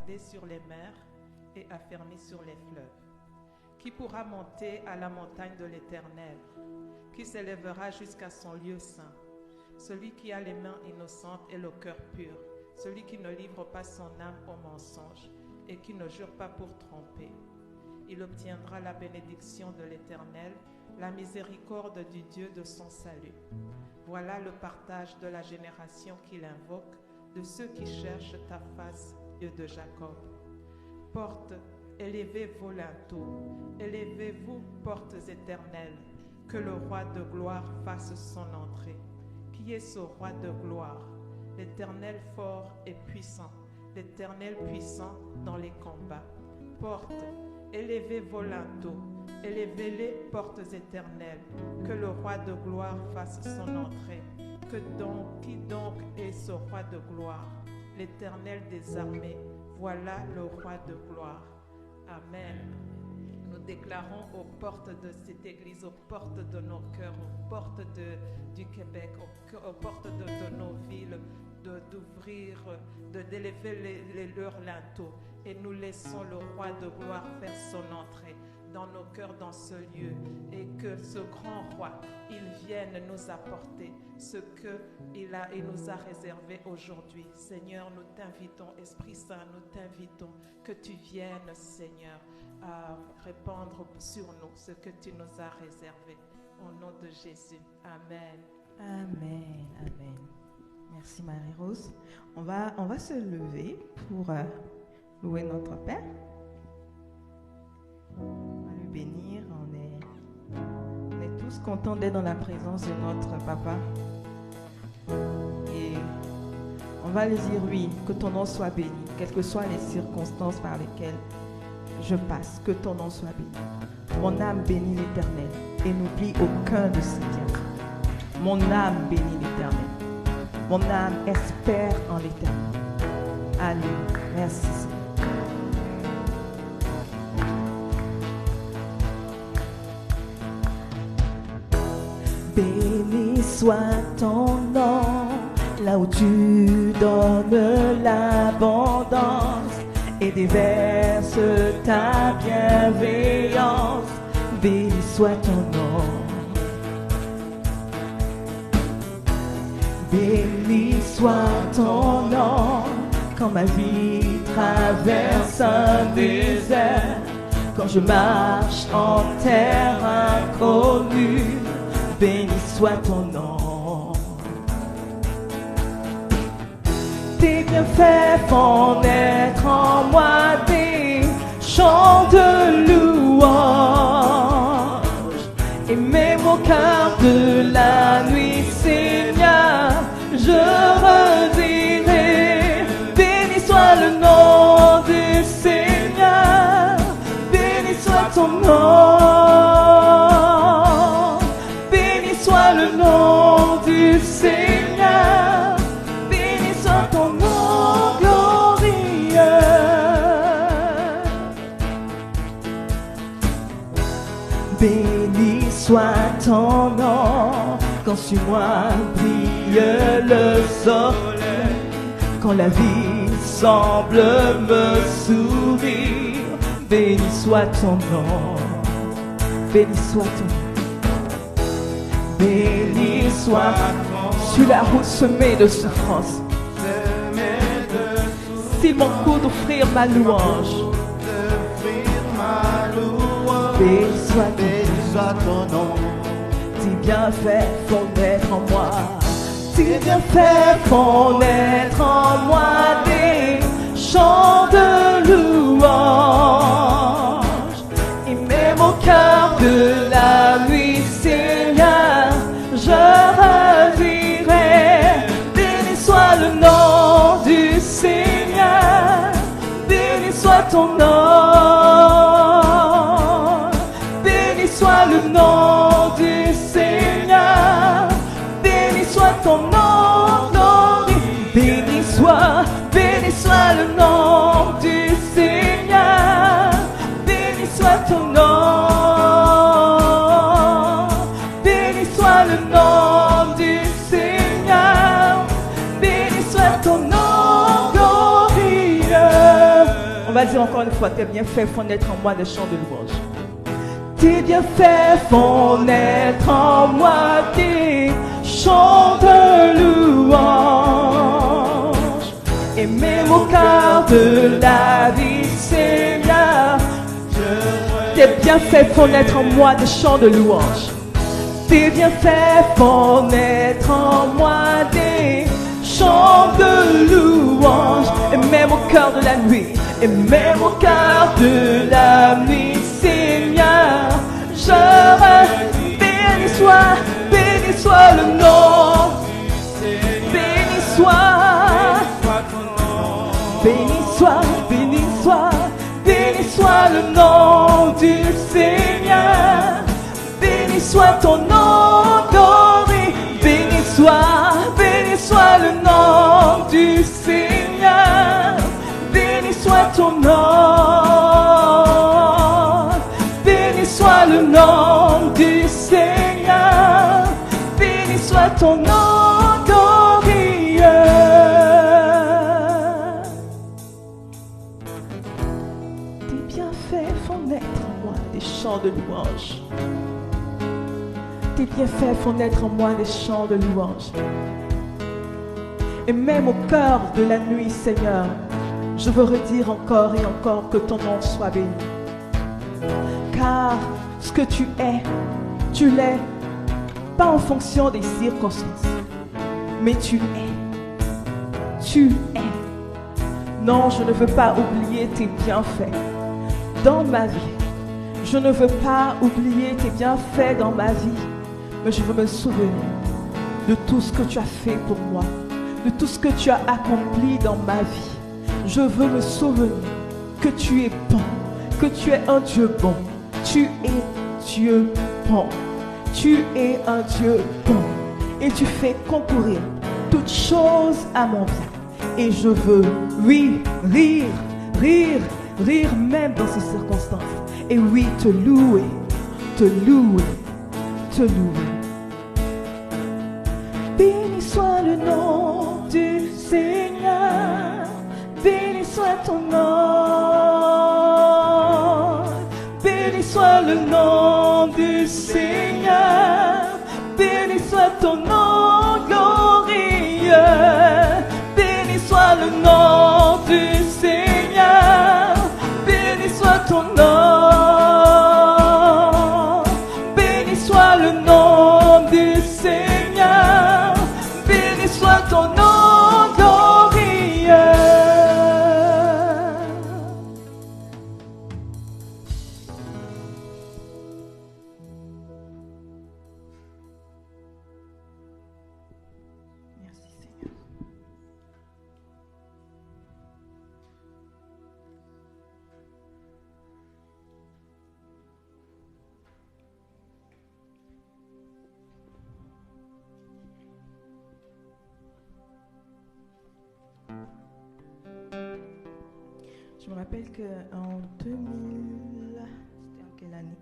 fondé sur les mers et affermi sur les fleuves. Qui pourra monter à la montagne de l'Éternel? Qui s'élèvera jusqu'à son lieu saint? Celui qui a les mains innocentes et le cœur pur, celui qui ne livre pas son âme au mensonge et qui ne jure pas pour tromper. Il obtiendra la bénédiction de l'Éternel, la miséricorde du Dieu de son salut. Voilà le partage de la génération qu'il invoque, de ceux qui cherchent ta face, Dieu de Jacob. Portes, élevez vos linteaux, élevez-vous, portes éternelles, que le roi de gloire fasse son entrée. Qui est ce roi de gloire? L'Éternel fort et puissant, l'Éternel puissant dans les combats. Portes, élevez vos linteaux, élevez-les, portes éternelles, que le roi de gloire fasse son entrée. Qui donc est ce roi de gloire? L'Éternel des armées, voilà le roi de gloire. Amen. Nous déclarons aux portes de cette église, aux portes de nos cœurs, aux portes du Québec, aux portes de nos villes, d'ouvrir, d'élever leurs linteaux. Et nous laissons le roi de gloire faire son entrée dans nos cœurs, dans ce lieu. Et que ce grand roi, il vienne nous apporter ce qu'il nous a réservé aujourd'hui. Seigneur, nous t'invitons, Esprit Saint, nous t'invitons que tu viennes, Seigneur, à répandre sur nous ce que tu nous as réservé. Au nom de Jésus. Amen. Amen. Amen. Merci Marie-Rose. On va se lever pour louer notre Père. On va lui bénir. On est tous contents d'être dans la présence de notre Papa. Et on va lui dire, oui, que ton nom soit béni, quelles que soient les circonstances par lesquelles je passe, que ton nom soit béni. Mon âme bénit l'Éternel et n'oublie aucun de ses biens. Mon âme bénit l'Éternel. Mon âme espère en l'Éternel. Alléluia. Merci Seigneur. Béni soit ton nom, là où tu donnes l'abondance et déverses ta bienveillance. Béni soit ton nom. Béni soit ton nom, quand ma vie traverse un désert, quand je marche en terre inconnue. Béni soit ton nom. Tes bienfaits font naître en moi des chants de louange. Et même au cœur de la nuit, Seigneur, je redirai. Béni soit le nom du Seigneur. Béni soit ton nom. Soit le nom du Seigneur, béni soit ton nom glorieux. Béni soit ton nom, quand sur moi brille le soleil, quand la vie semble me sourire. Béni soit ton nom, béni soit ton nom. Béni soit sur la route semée de souffrance. S'il m'en coûte d'offrir ma louange. Béni soit ton nom. Tes bienfaits font naître en moi. Tes bienfaits font naître en moi des chants de louange. Et même au cœur de la nuit, Seigneur, je redirai. Béni soit le nom du Seigneur. Béni soit ton nom. Béni soit le nom du Seigneur. Béni soit ton nom, glorieux. Béni soit le nom du Seigneur. Béni soit ton nom. Béni soit le nom du Seigneur. Béni soit ton nom glorieux. On va dire encore une fois, tes bienfaits font naître en moi des chants de louange. Tes bienfaits font naître en moi des chants de louange. Et même au cœur de la vie, Seigneur, tes bienfaits font naître en moi des chants de louange. Tes bienfaits font naître en moi des chants de louange. Et même au cœur de la nuit, et même au cœur de la nuit, Seigneur, béni soit le nom, béni soit, béni soit le nom du Seigneur, béni soit ton nom glorieux, béni soit le nom du Seigneur, béni soit ton nom, béni soit le nom du Seigneur, béni soit ton nom glorieux. Tes bienfaits font naître en moi des chants de louange. Tes bienfaits font naître en moi des chants de louange. Et même au cœur de la nuit, Seigneur, je veux redire encore et encore que ton nom soit béni. Car ce que tu l'es, pas en fonction des circonstances, mais tu es. Non, je ne veux pas oublier tes bienfaits dans ma vie. Je ne veux pas oublier tes bienfaits dans ma vie, mais je veux me souvenir de tout ce que tu as fait pour moi, de tout ce que tu as accompli dans ma vie. Je veux me souvenir que tu es bon, que tu es un Dieu bon. Tu es Dieu bon. Tu es un Dieu bon. Et tu fais concourir toutes choses à mon bien. Et je veux, oui, rire même dans ces circonstances. Et oui, te louer. Béni soit le nom du Seigneur, béni soit ton nom, béni soit le nom du Seigneur, béni soit ton nom glorieux, béni soit le nom du Seigneur, béni soit ton nom, béni soit le nom du Seigneur, béni soit ton nom glorieux. Merci Seigneur. Je me rappelle qu'en 2000, c'était en quelle année?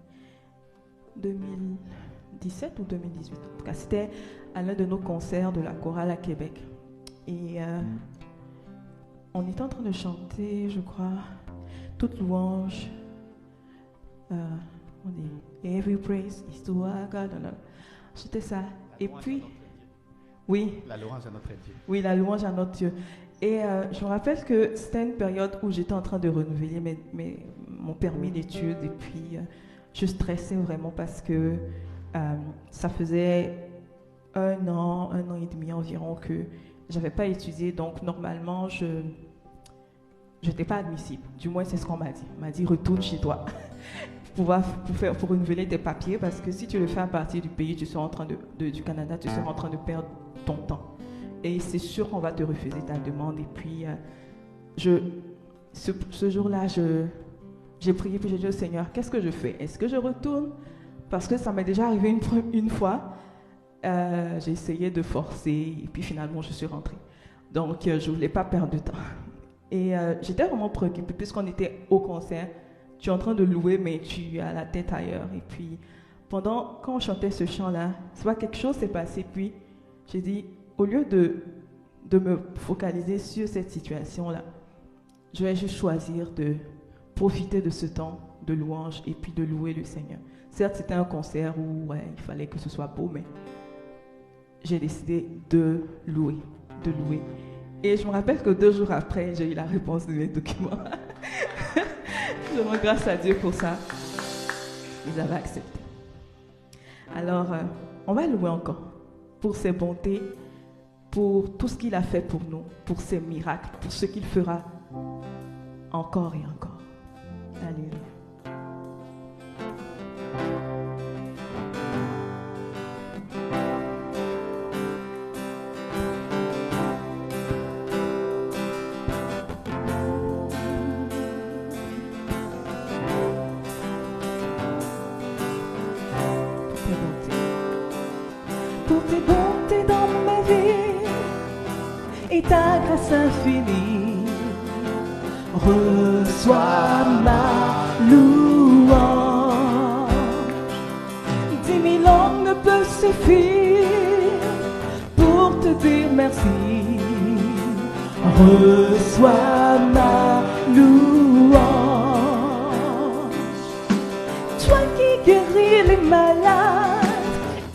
2017 ou 2018. En tout cas, c'était à l'un de nos concerts de la chorale à Québec. Et on était en train de chanter, je crois, toute louange. On dit Every praise is to our God. C'était ça. Et puis, oui. La louange à notre Dieu. Oui, la louange à notre Dieu. Et je me rappelle que c'était une période où j'étais en train de renouveler mon permis d'études et puis je stressais vraiment parce que ça faisait un an et demi environ que j'avais pas étudié, donc normalement je n'étais pas admissible. Du moins c'est ce qu'on m'a dit. On m'a dit retourne chez toi pour renouveler tes papiers parce que si tu le fais à partir du pays, du Canada, tu seras en train de perdre ton temps. Et c'est sûr qu'on va te refuser ta demande. Et puis, ce jour-là, j'ai prié, puis j'ai dit au Seigneur, qu'est-ce que je fais? Est-ce que je retourne? Parce que ça m'est déjà arrivé une fois. J'ai essayé de forcer, et puis finalement, je suis rentrée. Donc, je ne voulais pas perdre de temps. Et j'étais vraiment préoccupée, puisqu'on était au concert. Tu es en train de louer, mais tu as la tête ailleurs. Et puis, quand on chantait ce chant-là, c'est pas quelque chose s'est passé. Puis, j'ai dit, au lieu de me focaliser sur cette situation-là, je vais juste choisir de profiter de ce temps de louange et puis de louer le Seigneur. Certes, c'était un concert où il fallait que ce soit beau, mais j'ai décidé de louer. Et je me rappelle que 2 jours après, j'ai eu la réponse de mes documents. Je rends grâce à Dieu pour ça. Ils avaient accepté. Alors, on va louer encore pour ses bontés, pour tout ce qu'il a fait pour nous, pour ses miracles, pour ce qu'il fera encore et encore. Alléluia. Pour tes bontés dans ma vie et ta grâce infinie, reçois ma louange. 10 000 langues ne peuvent suffire pour te dire merci. Reçois ma louange. Toi qui guéris les malades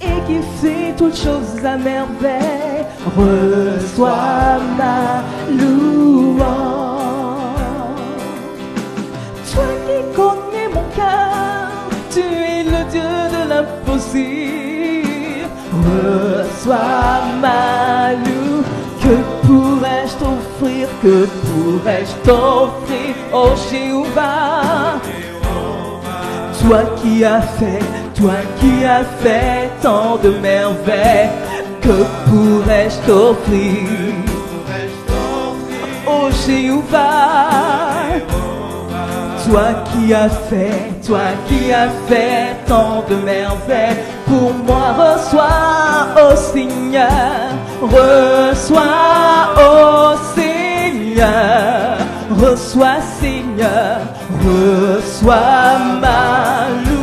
et qui fais toutes choses à merveille, reçois ma louange. Toi qui connais mon cœur, tu es le Dieu de l'impossible, reçois ma louange. Que pourrais-je t'offrir, que pourrais-je t'offrir, oh Jéhovah? Toi qui as fait tant de merveilles, que pourrais-je t'offrir, oh Jéhovah? Toi qui as fait tant de merveilles, pour moi reçois, oh Seigneur, reçois, oh Seigneur, reçois Seigneur, reçois ma louange,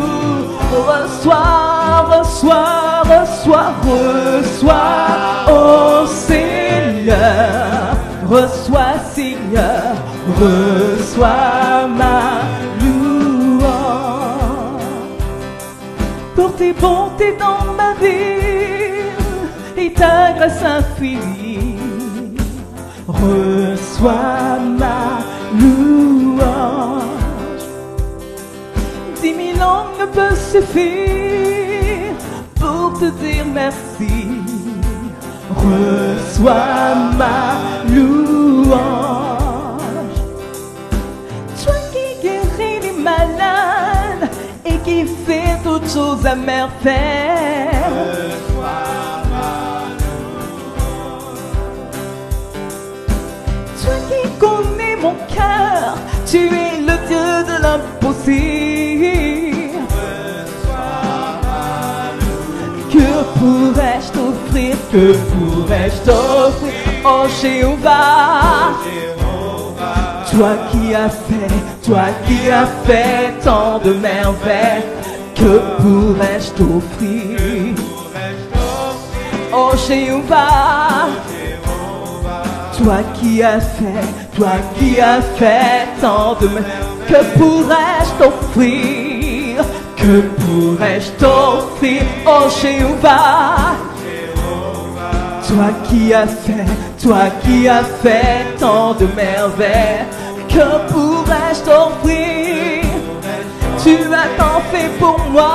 reçois, oh Seigneur, reçois Seigneur, reçois ma louange. Pour tes bontés dans ma vie et ta grâce infinie, reçois ma louange. 10 000 langues ne peuvent suffire pour te dire merci. Reçois ma louange. Toi qui guéris les malades et qui fais toutes choses à merveille, reçois ma louange. Toi qui connais mon cœur, tu es le Dieu de l'impossible, reçois ma louange. Que pourrais-je t'offrir, que pourrais-je t'offrir, oh Jéhovah? Toi qui as fait tant de merveilles, que pourrais-je t'offrir, oh Jéhovah? Toi qui as fait tant de merveilles, que pourrais-je t'offrir, que pourrais-je t'offrir, oh Jéhovah? Toi qui as fait tant de merveilles, que pourrais-je t'offrir? Tu as tant fait pour moi,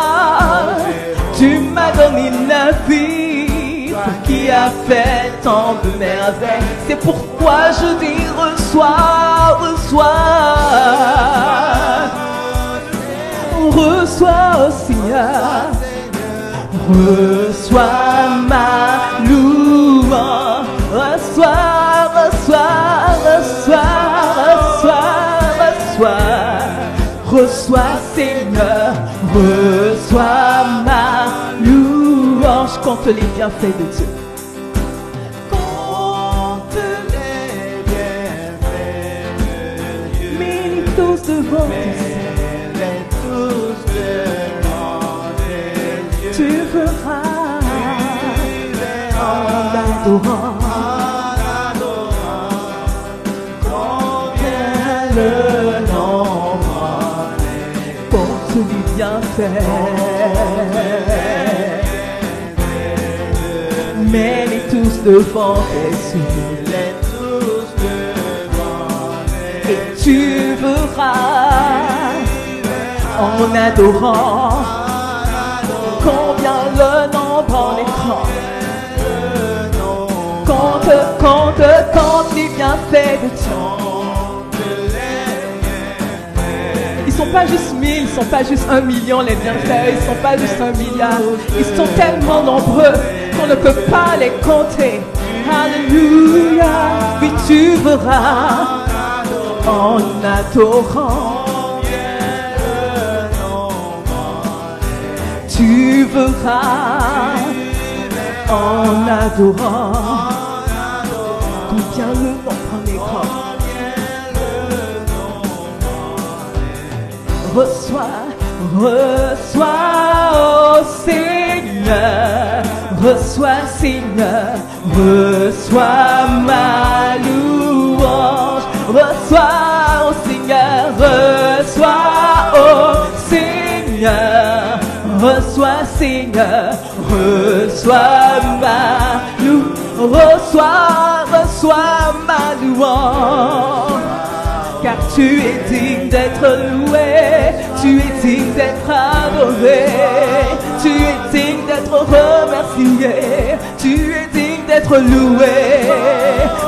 tu m'as donné la vie. Toi qui as fait tant de merveilles, c'est pourquoi je dis reçois, oh Seigneur, reçois ma louange, reçois Seigneur, reçois ma louange. Compte les bienfaits de Dieu. Compte les bienfaits de Dieu. Mets-les tous devant tes yeux. Tu verras en adorant combien les bienfaits. Mets-les tous devant tes yeux. Et tu verras en adorant combien le nombre en est grand. Compte les bienfaits de Dieu. Ils sont pas juste 1000, ils sont pas juste 1 million les bienfaits, ils sont pas juste 1 milliard. Ils sont tellement nombreux qu'on ne peut pas les compter. Alléluia. Oui, tu verras en adorant. Tu verras en adorant combien le nombre en est grand. Reçois, oh Seigneur, reçois Seigneur, reçois ma louange, reçois oh Seigneur, reçois oh Seigneur, reçois Seigneur, reçois ma louange, reçois ma louange. Car tu es digne d'être loué, tu es digne d'être adoré, tu es digne d'être remercié, tu es digne d'être loué.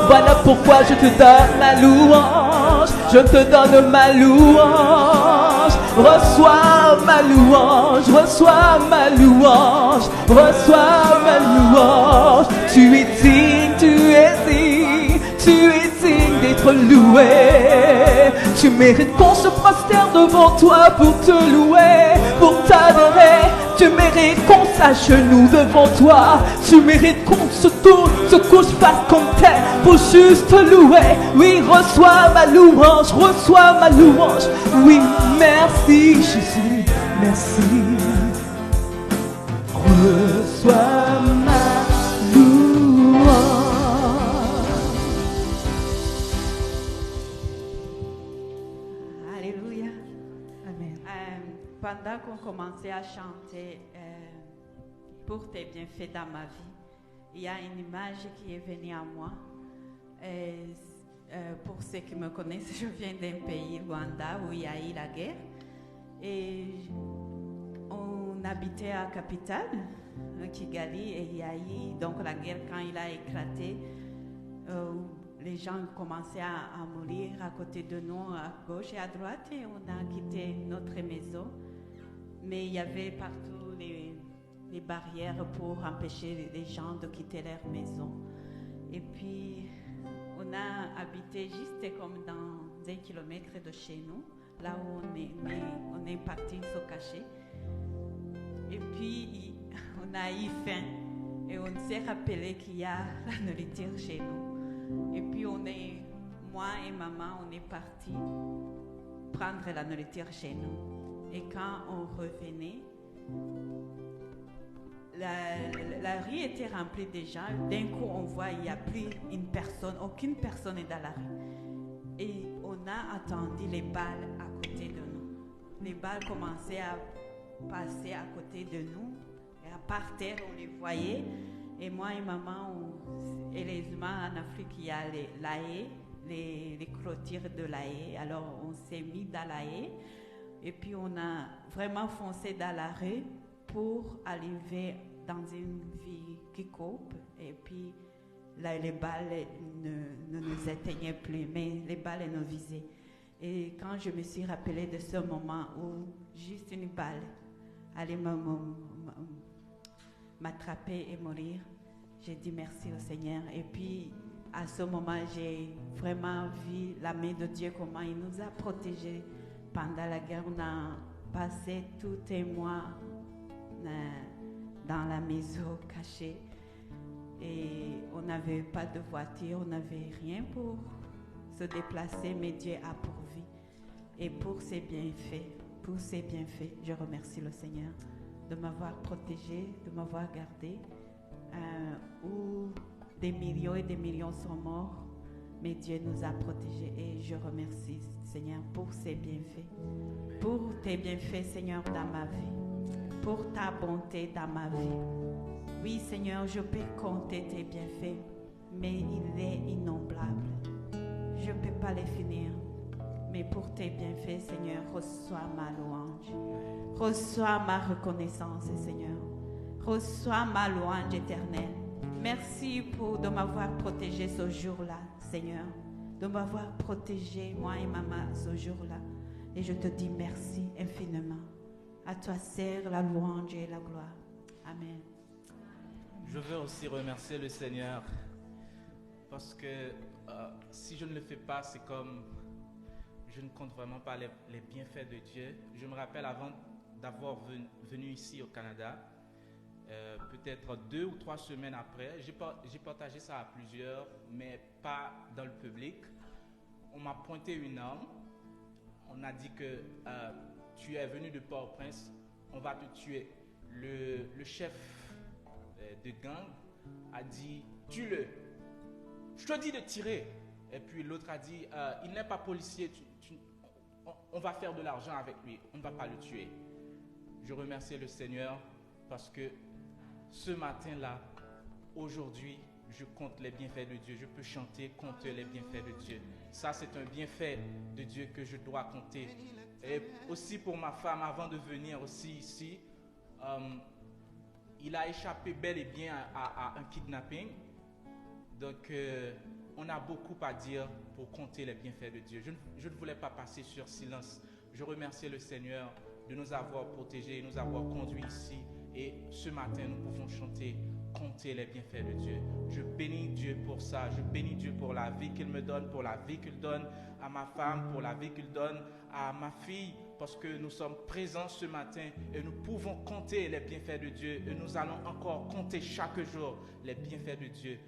Voilà pourquoi je te donne ma louange, je te donne ma louange. Reçois ma louange, reçois ma louange, reçois ma louange. Tu es digne, tu es digne, tu es digne d'être loué. Tu mérites qu'on se prosterne devant toi pour te louer, pour t'adorer. Tu mérites qu'on s'agenouille devant toi. Tu mérites qu'on se tourne, se couche face comme terre pour juste te louer. Oui, reçois ma louange, reçois ma louange. Oui, merci Jésus, merci. Reçois ma louange. Alléluia. Amen. Pendant qu'on commençait à chanter pour tes bienfaits dans ma vie, il y a une image qui est venue à moi. Pour ceux qui me connaissent, je viens d'un pays, Rwanda, où il y a eu la guerre. Et on habitait à la capitale, Kigali, et il y a eu donc la guerre quand il a éclaté. Les gens commençaient à mourir à côté de nous, à gauche et à droite, et on a quitté notre maison. Mais il y avait partout les barrières pour empêcher les gens de quitter leur maison. Et puis, on a habité juste comme dans 1 kilomètre de chez nous, là où on est parti se cacher. Et puis, on a eu faim et on s'est rappelé qu'il y a la nourriture chez nous. Et puis, moi et maman, on est partis prendre la nourriture chez nous. Et quand on revenait, la rue était remplie de gens. D'un coup, on voit qu'il n'y a plus une personne, aucune personne est dans la rue. Et on a attendu les balles à côté de nous. Les balles commençaient à passer à côté de nous. Et à par terre, on les voyait. Et moi et maman, et les humains en Afrique, il y a la haie, les clôtures de la haie. Alors, on s'est mis dans la haie. Et puis, on a vraiment foncé dans la rue pour arriver dans une vie qui coupe. Et puis, là, les balles ne nous éteignaient plus, mais les balles nous visaient. Et quand je me suis rappelée de ce moment où juste une balle allait m'attraper et mourir, j'ai dit merci au Seigneur. Et puis, à ce moment, j'ai vraiment vu la main de Dieu, comment il nous a protégés pendant la guerre. On a passé tout un mois dans la maison cachée et on n'avait pas de voiture, on n'avait rien pour se déplacer, mais Dieu a pourvu. Et pour ses bienfaits, je remercie le Seigneur de m'avoir protégé, de m'avoir gardé, où des millions et des millions sont morts mais Dieu nous a protégés et je remercie, Seigneur, pour ses bienfaits. Pour tes bienfaits, Seigneur, dans ma vie. Pour ta bonté dans ma vie. Oui, Seigneur, je peux compter tes bienfaits, mais il est innombrable. Je ne peux pas les finir. Mais pour tes bienfaits, Seigneur, reçois ma louange. Reçois ma reconnaissance, Seigneur. Reçois ma louange éternelle. Merci de m'avoir protégé ce jour-là, Seigneur. De m'avoir protégé, moi et maman, ce jour-là. Et je te dis merci infiniment. À toi sert la louange et la gloire. Amen. Je veux aussi remercier le Seigneur parce que si je ne le fais pas, c'est comme je ne compte vraiment pas les bienfaits de Dieu. Je me rappelle avant d'avoir venu ici au Canada, peut-être 2 ou 3 semaines après, j'ai partagé ça à plusieurs, mais pas dans le public. On m'a pointé une arme. On a dit que tu es venu de Port-au-Prince, on va te tuer. Le chef de gang a dit tue-le. Je te dis de tirer. Et puis l'autre a dit il n'est pas policier, on va faire de l'argent avec lui, on ne va pas le tuer. Je remercie le Seigneur parce que ce matin-là, aujourd'hui, je compte les bienfaits de Dieu. Je peux chanter, compter les bienfaits de Dieu. Ça, c'est un bienfait de Dieu que je dois compter. Et aussi pour ma femme, avant de venir aussi ici, il a échappé bel et bien à un kidnapping. Donc, on a beaucoup à dire pour compter les bienfaits de Dieu. Je ne voulais pas passer sur silence. Je remercie le Seigneur de nous avoir protégés, de nous avoir conduits ici. Et ce matin, nous pouvons chanter, compter les bienfaits de Dieu. Je bénis Dieu pour ça. Je bénis Dieu pour la vie qu'il me donne, pour la vie qu'il donne à ma femme, pour la vie qu'il donne à ma fille, parce que nous sommes présents ce matin et nous pouvons compter les bienfaits de Dieu. Et nous allons encore compter chaque jour les bienfaits de Dieu.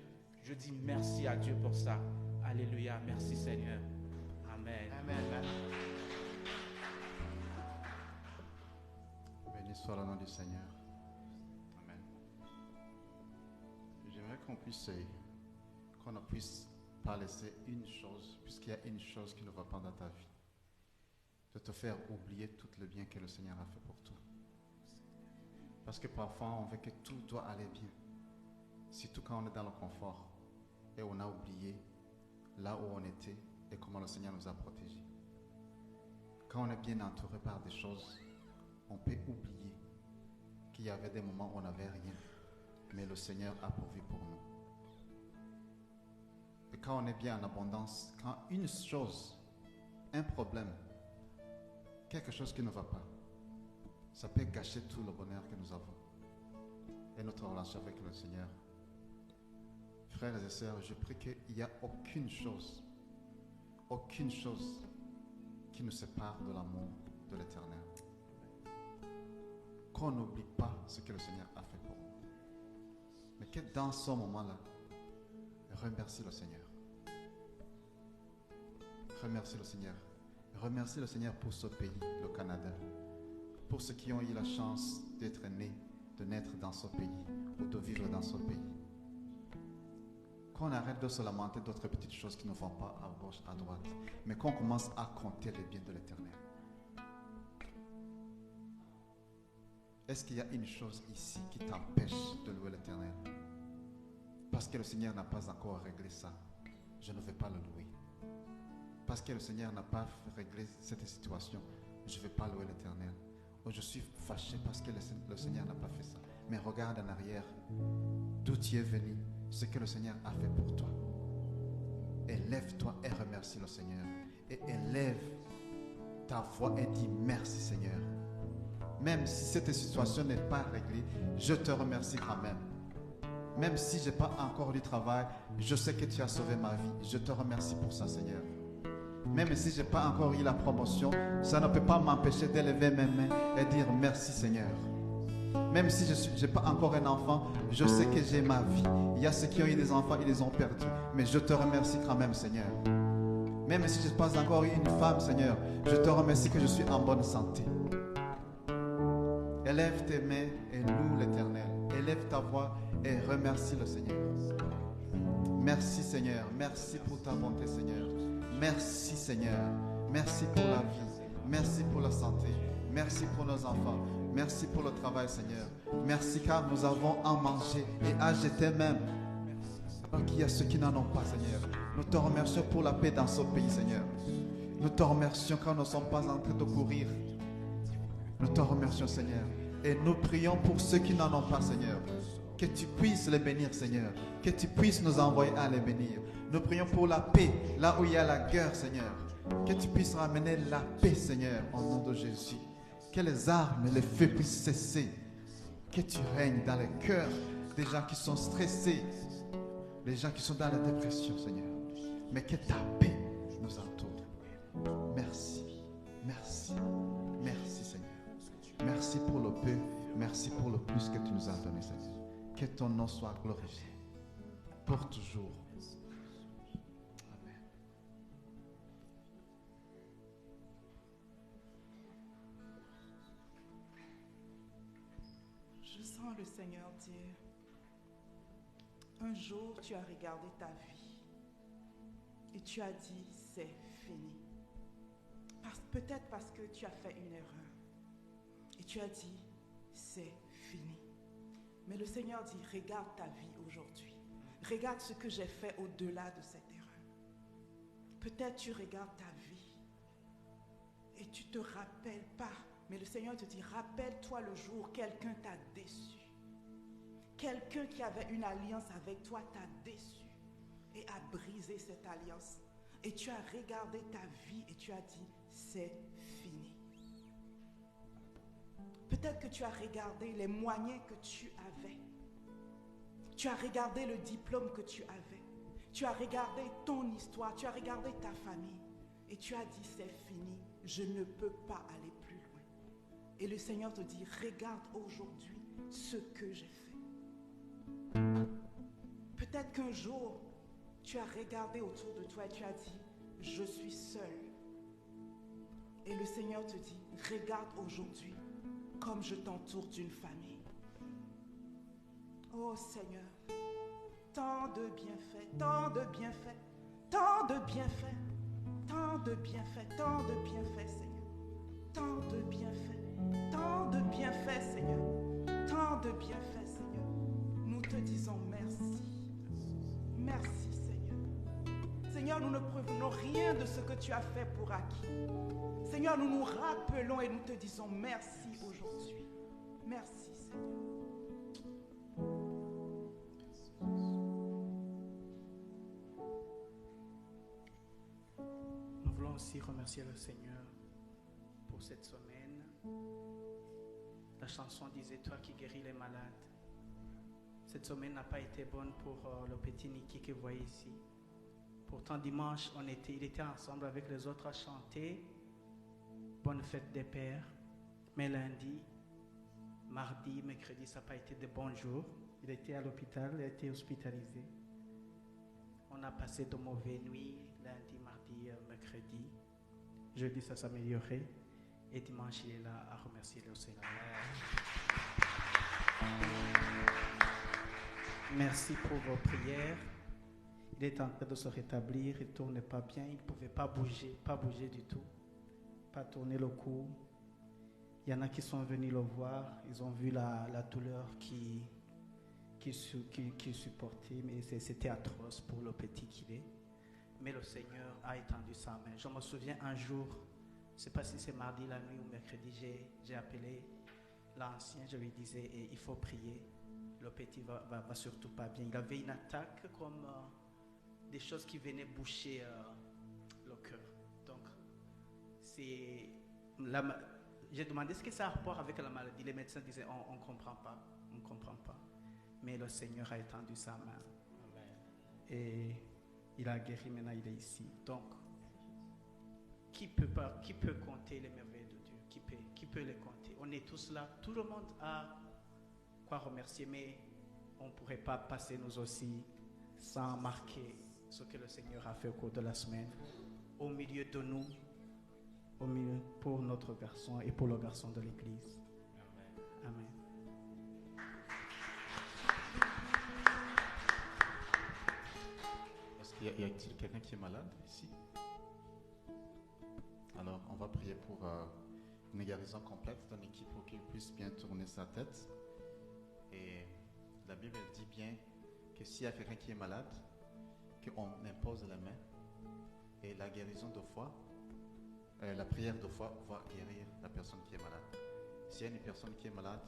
Je dis merci à Dieu pour ça. Alléluia. Merci Seigneur. Amen. Amen. Béni soit le nom du Seigneur. Amen. J'aimerais qu'on ne puisse pas laisser une chose, puisqu'il y a une chose qui ne va pas dans ta vie, de te faire oublier tout le bien que le Seigneur a fait pour toi. Parce que parfois on veut que tout doit aller bien, surtout quand on est dans le confort. Et on a oublié là où on était et comment le Seigneur nous a protégés. Quand on est bien entouré par des choses, on peut oublier qu'il y avait des moments où on n'avait rien, mais le Seigneur a pourvu pour nous. Et quand on est bien en abondance, quand une chose, un problème, quelque chose qui ne va pas, ça peut gâcher tout le bonheur que nous avons et notre relation avec le Seigneur. Frères et sœurs, je prie qu'il n'y a aucune chose qui nous sépare de l'amour de l'Éternel. Qu'on n'oublie pas ce que le Seigneur a fait pour nous. Mais que dans ce moment-là, remercie le Seigneur. Remercie le Seigneur. Remercie le Seigneur pour ce pays, le Canada. Pour ceux qui ont eu la chance d'être nés, de naître dans ce pays ou de vivre dans ce pays. Qu'on arrête de se lamenter d'autres petites choses qui ne vont pas à gauche, à droite, mais qu'on commence à compter les biens de l'Éternel. Est-ce qu'il y a une chose ici qui t'empêche de louer l'Éternel? Parce que le Seigneur n'a pas encore réglé ça, je ne vais pas le louer. Parce que le Seigneur n'a pas réglé cette situation, je ne vais pas louer l'Éternel. Ou je suis fâché parce que le Seigneur n'a pas fait ça. Mais regarde en arrière, d'où tu es venu, ce que le Seigneur a fait pour toi. Élève-toi et remercie le Seigneur. Et élève ta voix et dis merci Seigneur. Même si cette situation n'est pas réglée, je te remercie quand même. Même si je n'ai pas encore du travail, je sais que tu as sauvé ma vie. Je te remercie pour ça Seigneur. Même si je n'ai pas encore eu la promotion, ça ne peut pas m'empêcher d'élever mes mains et dire merci Seigneur. Même si je n'ai pas encore un enfant, je sais que j'ai ma vie. Il y a ceux qui ont eu des enfants, ils les ont perdus. Mais je te remercie quand même, Seigneur. Même si je n'ai pas encore eu une femme, Seigneur, je te remercie que je suis en bonne santé. Élève tes mains et loue l'Éternel. Élève ta voix et remercie le Seigneur. Merci Seigneur. Merci pour ta bonté Seigneur. Merci Seigneur. Merci pour la vie. Merci pour la santé. Merci pour nos enfants. Merci pour le travail Seigneur. Merci car nous avons à manger et à jeter même. Alors qu'il y a ceux qui n'en ont pas Seigneur. Nous te remercions pour la paix dans ce pays Seigneur. Nous te remercions car nous ne sommes pas en train de courir. Nous te remercions Seigneur. Et nous prions pour ceux qui n'en ont pas Seigneur. Que tu puisses les bénir Seigneur. Que tu puisses nous envoyer à les bénir. Nous prions pour la paix là où il y a la guerre Seigneur. Que tu puisses ramener la paix Seigneur au nom de Jésus. Que les armes et les feux puissent cesser. Que tu règnes dans les cœurs des gens qui sont stressés. Les gens qui sont dans la dépression Seigneur. Mais que ta paix nous entoure. Merci. Merci. Merci Seigneur. Merci pour le peu. Merci pour le plus que tu nous as donné Seigneur. Que ton nom soit glorifié. Pour toujours. Amen. Je sens le Seigneur dire, un jour tu as regardé ta vie et tu as dit c'est fini. Peut-être parce que tu as fait une erreur et tu as dit c'est fini. Mais le Seigneur dit regarde ta vie aujourd'hui. Regarde ce que j'ai fait au-delà de cette erreur. Peut-être tu regardes ta vie et tu ne te rappelles pas. Mais le Seigneur te dit, rappelle-toi le jour où quelqu'un t'a déçu. Quelqu'un qui avait une alliance avec toi t'a déçu et a brisé cette alliance. Et tu as regardé ta vie et tu as dit, c'est fini. Peut-être que tu as regardé les moyens que tu avais. Tu as regardé le diplôme que tu avais. Tu as regardé ton histoire, tu as regardé ta famille. Et tu as dit, c'est fini, je ne peux pas aller plus loin. Et le Seigneur te dit, regarde aujourd'hui ce que j'ai fait. Peut-être qu'un jour, tu as regardé autour de toi et tu as dit, je suis seul. Et le Seigneur te dit, regarde aujourd'hui comme je t'entoure d'une famille. Oh Seigneur, tant de bienfaits, tant de bienfaits, tant de bienfaits, tant de bienfaits, tant de bienfaits, Seigneur. Tant de bienfaits, tant de bienfaits, Seigneur. Tant de bienfaits, Seigneur. Nous te disons merci. Merci, Seigneur. Seigneur, nous ne prenons rien de ce que tu as fait pour acquis. Seigneur, nous nous rappelons et nous te disons merci aujourd'hui. Merci, Seigneur. Nous voulons aussi remercier le Seigneur pour cette semaine. La chanson disait, toi qui guéris les malades. Cette semaine n'a pas été bonne pour le petit Niki que vous voyez ici. Pourtant, dimanche, il était ensemble avec les autres à chanter. Bonne fête des pères. Mais lundi, mardi, mercredi, ça n'a pas été de bons jours. Il était à l'hôpital, il a été hospitalisé. On a passé de mauvaises nuits, lundi, mardi, mercredi. Jeudi, ça s'améliorait. Et dimanche, il est là à remercier le Seigneur. Merci pour vos prières. Il est en train de se rétablir, il ne tournait pas bien, il ne pouvait pas bouger du tout, pas tourner le cou. Il y en a qui sont venus le voir, ils ont vu la douleur qu'il supportait, mais c'était atroce pour le petit qu'il est. Mais le Seigneur a étendu sa main. Je me souviens un jour, je ne sais pas si c'est mardi la nuit ou mercredi, j'ai appelé l'ancien, je lui disais, il faut prier. Le petit va surtout pas bien. Il avait une attaque comme des choses qui venaient boucher le cœur. Donc, j'ai demandé ce que ça a rapport avec la maladie. Les médecins disaient, on ne comprend pas. Mais le Seigneur a étendu sa main. Amen. Et il a guéri, maintenant il est ici. Donc, qui peut compter les merveilles de Dieu? Qui peut les compter? On est tous là. Tout le monde a quoi remercier, mais on ne pourrait pas passer nous aussi sans marquer ce que le Seigneur a fait au cours de la semaine, au milieu de nous, pour notre garçon et pour le garçon de l'Église. Amen. Y a-t-il quelqu'un qui est malade ici? Alors, on va prier pour une guérison complète d'un équipe pour qu'il puisse bien tourner sa tête. Et la Bible elle dit bien que s'il y a quelqu'un qui est malade, qu'on impose les mains et la guérison de foi, la prière de foi va guérir la personne qui est malade. S'il y a une personne qui est malade,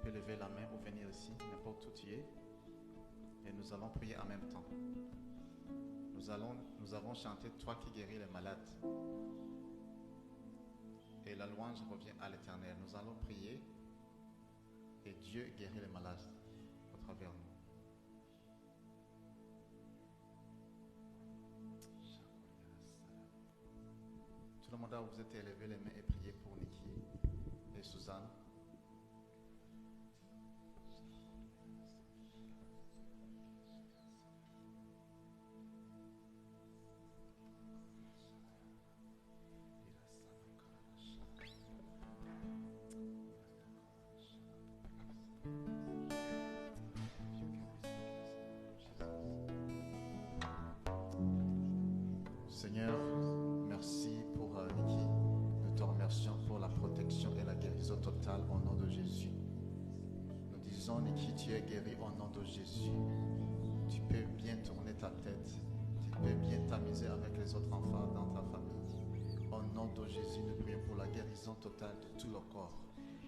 peut lever la main ou venir ici, n'importe où tu es, et nous allons prier en même temps. Nous avons chanté « Toi qui guéris les malades ». Et la louange revient à l'Éternel. Nous allons prier et Dieu guérit les malades à travers nous. Tout le monde a vous êtes élevé les mains et prié pour Niki et Suzanne. Seigneur, merci pour Niki. Nous te remercions pour la protection et la guérison totale au nom de Jésus. Nous disons, Niki, tu es guéri au nom de Jésus. Tu peux bien tourner ta tête. Tu peux bien t'amuser avec les autres enfants dans ta famille. Au nom de Jésus, nous prions pour la guérison totale de tout le corps.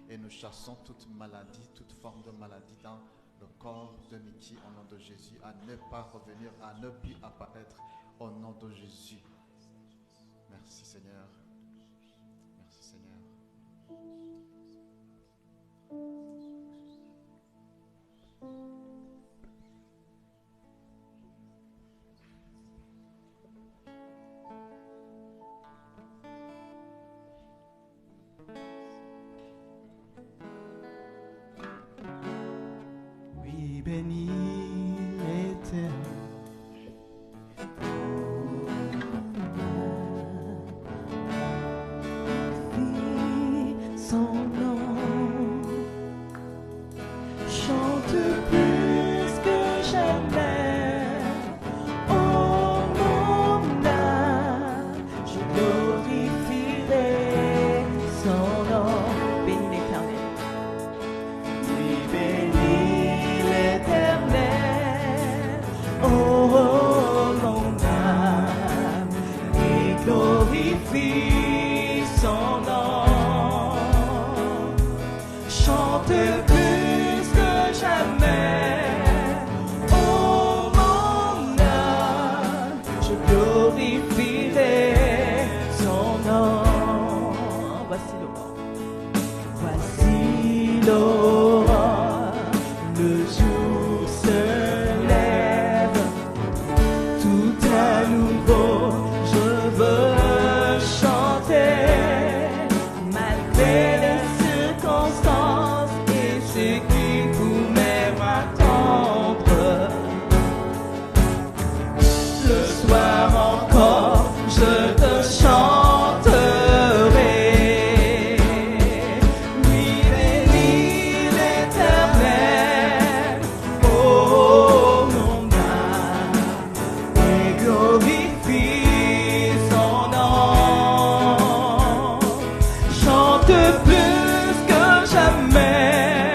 Et nous chassons toute maladie, toute forme de maladie dans le corps de Niki au nom de Jésus, à ne pas revenir, à ne plus apparaître au nom de Jésus. Merci Seigneur. Merci Seigneur. Oui, bénis l'Éternel. Son nom, chante plus que jamais. Oh mon âme, je glorifierai son nom. Bénis l'Éternel. Oui, bénis l'Éternel. Oh mon âme, et glorifie son nom. Chante plus que jamais. Oh mon âme, je glorifierai son nom. Voici l'aurore. Voici l'aurore, le jour se lève, tout à nouveau, je veux chanter, malgré les circonstances et ce qui pouvait m'attendre. Le soir encore, je te chanterai. Oui, bénis l'Éternel, oh mon âme, et glorifie son nom. Chante plus que jamais,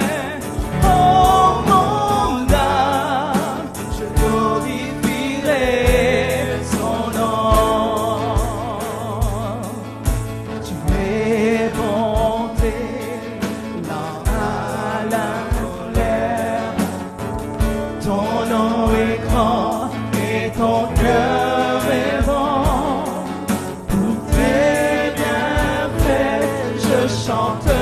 oh mon âme, je glorifierai son nom. Tu es bonté, lent à la colère, ton nom est grand et ton cœur est bon. Pour tes bienfaits, je chante.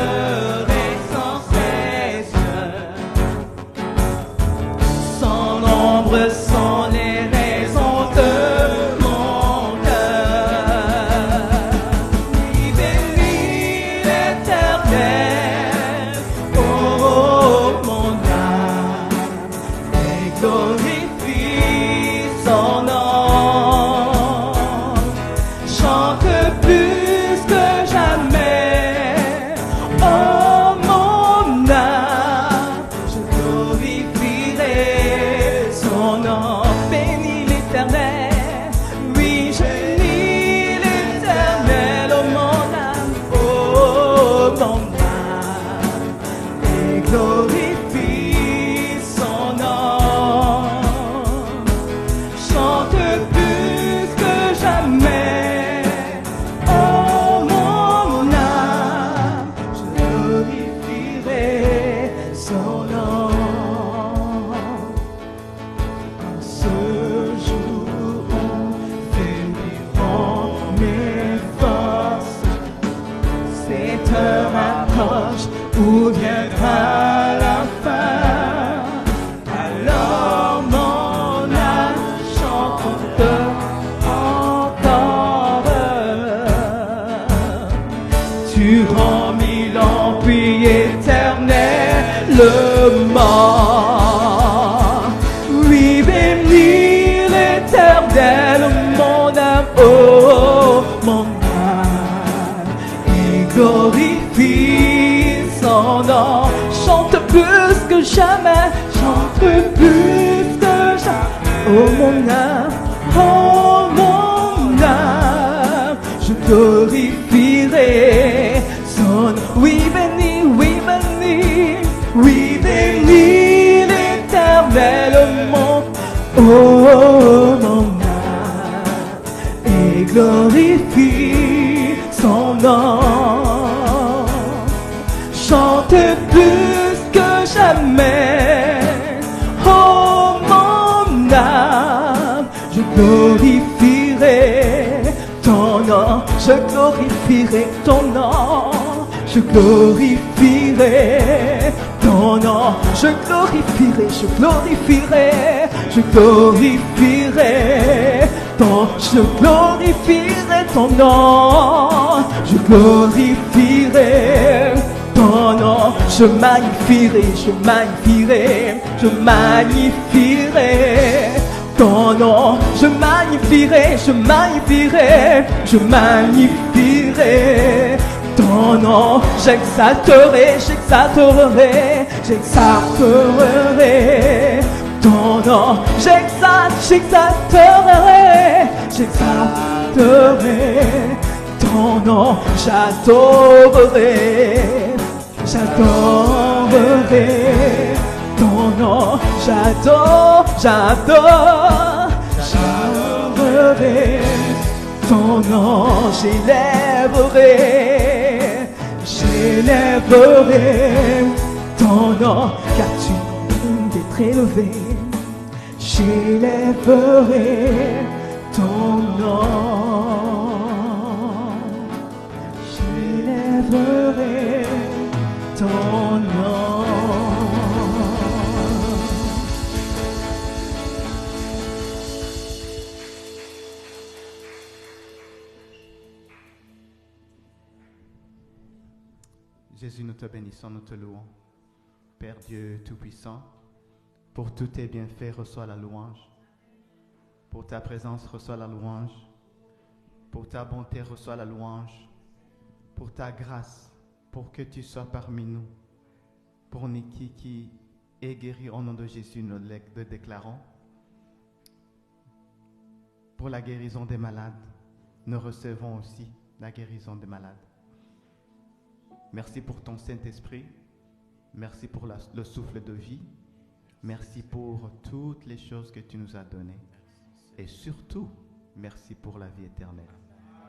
mon âme, et glorifie son nom. Chante plus que jamais, oh mon âme, je glorifierai son nom. En ce jour où finiront mes forces, cette heure approche où viendra la fin. Alors mon âme chante encore. Tu remplis l'empire éternellement. Oui, bénis l'Éternel, mon âme, oh mon âme, et glorifie son nom. Chante plus que jamais, chante plus que jamais, oh mon âme, je glorifierai son nom. Oui, bénis, l'Éternel, mon âme, et glorifie son nom. Chante plus que jamais, oh mon âme, je glorifierai ton nom, je glorifierai ton nom, je glorifierai ton nom, je glorifierai ton, je glorifierai ton nom, je glorifierai ton nom, je magnifierai ton nom, je magnifierai ton nom, j'exalterai ton nom, j'exalterai ton nom, j'adorerai ton nom, j'adorerai ton nom, j'élèverai ton nom, car tu mérites d'être élevé. J'élèverai ton nom, j'élèverai ton nom. Jésus, nous te bénissons, nous te louons. Père Dieu Tout-Puissant, pour tous tes bienfaits, reçois la louange. Pour ta présence, reçois la louange. Pour ta bonté, reçois la louange. Pour ta grâce, pour que tu sois parmi nous. Pour Niki qui est guéri au nom de Jésus, nous le déclarons. Pour la guérison des malades, nous recevons aussi la guérison des malades. Merci pour ton Saint-Esprit. Merci pour le souffle de vie. Merci pour toutes les choses que tu nous as données. Et surtout, merci pour la vie éternelle.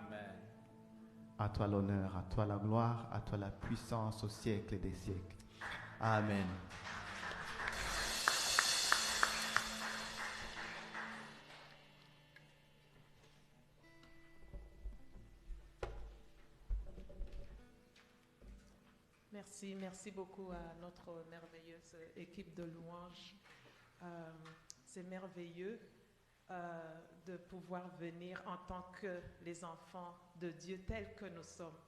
Amen. À toi l'honneur, à toi la gloire, à toi la puissance au siècle des siècles. Amen. Merci beaucoup à notre merveilleuse équipe de louanges. C'est merveilleux de pouvoir venir en tant que les enfants de Dieu tels que nous sommes.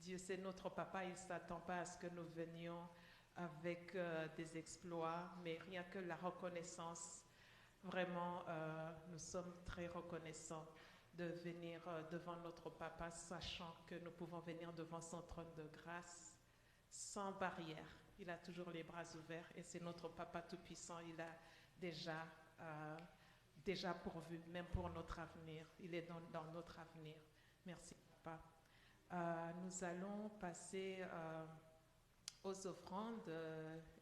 Dieu, c'est notre papa, il ne s'attend pas à ce que nous venions avec des exploits, mais rien que la reconnaissance. Vraiment, nous sommes très reconnaissants de venir devant notre papa, sachant que nous pouvons venir devant son trône de grâce sans barrière. Il a toujours les bras ouverts et c'est notre papa tout-puissant. Il a déjà pourvu, même pour notre avenir. Il est dans notre avenir. Merci, papa. Nous allons passer aux offrandes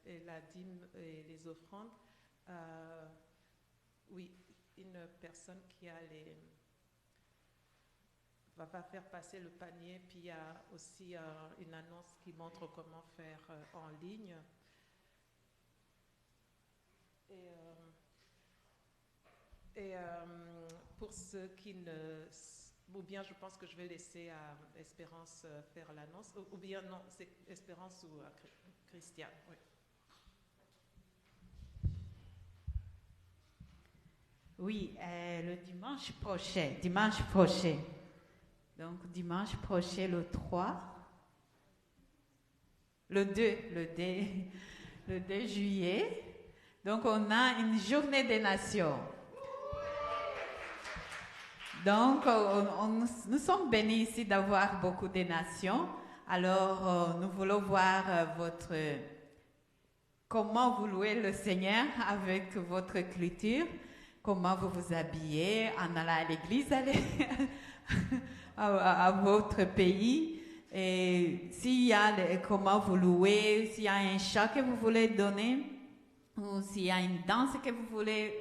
et la dîme et les offrandes. Oui, une personne qui a va faire passer le panier, puis il y a aussi une annonce qui montre comment faire en ligne. Et pour ceux qui ne... Ou bien je pense que je vais laisser à Espérance faire l'annonce, ou bien non, c'est Espérance ou Christiane. Oui. Oui, le dimanche prochain. Donc, dimanche prochain, le 3, le 2 juillet. Donc, on a une journée des nations. Donc, nous sommes bénis ici d'avoir beaucoup de nations. Alors, nous voulons voir comment vous louez le Seigneur avec votre culture. Comment vous vous habillez en allant à l'église, à votre pays. Et s'il y a comment vous louez, s'il y a un chant que vous voulez donner, ou s'il y a une danse que vous voulez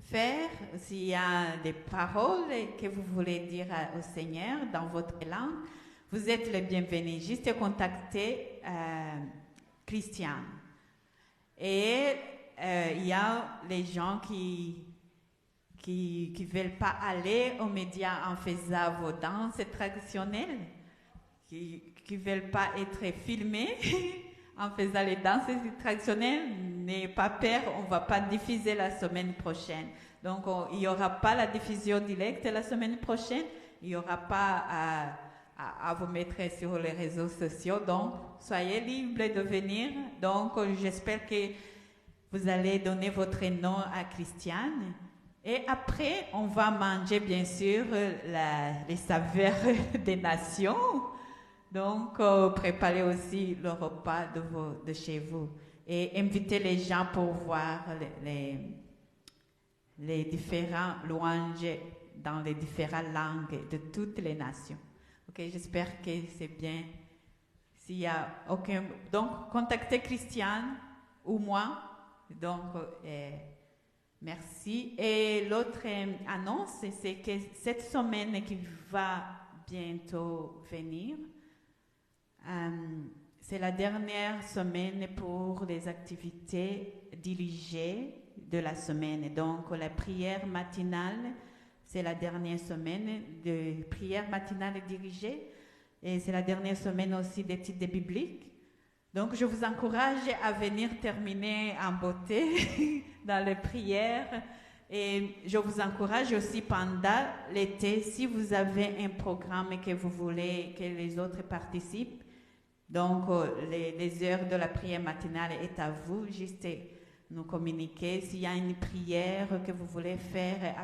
faire, s'il y a des paroles que vous voulez dire au Seigneur dans votre langue, vous êtes les bienvenus. Juste contactez Christiane. Et il y a les gens qui veulent pas aller aux médias en faisant vos danses traditionnelles, qui veulent pas être filmés en faisant les danses traditionnelles. N'ayez pas peur, on va pas diffuser la semaine prochaine. Donc, il n'y aura pas la diffusion directe la semaine prochaine. Il n'y aura pas à vous mettre sur les réseaux sociaux. Donc, soyez libres de venir. Donc, j'espère que vous allez donner votre nom à Christiane. Et après, on va manger, bien sûr, les saveurs des nations. Donc, préparez aussi le repas de chez vous. Et invitez les gens pour voir les différents louanges dans les différentes langues de toutes les nations. Ok, j'espère que c'est bien. S'il y a aucun... Donc, contactez Christiane ou moi. Donc, merci. Et l'autre annonce, c'est que cette semaine qui va bientôt venir, c'est la dernière semaine pour les activités dirigées de la semaine. Donc, la prière matinale, c'est la dernière semaine de prière matinale dirigée. Et c'est la dernière semaine aussi d'études bibliques. Donc, je vous encourage à venir terminer en beauté dans les prières. Et je vous encourage aussi pendant l'été, si vous avez un programme que vous voulez que les autres participent, donc les heures de la prière matinale est à vous, juste nous communiquer. S'il y a une prière que vous voulez faire,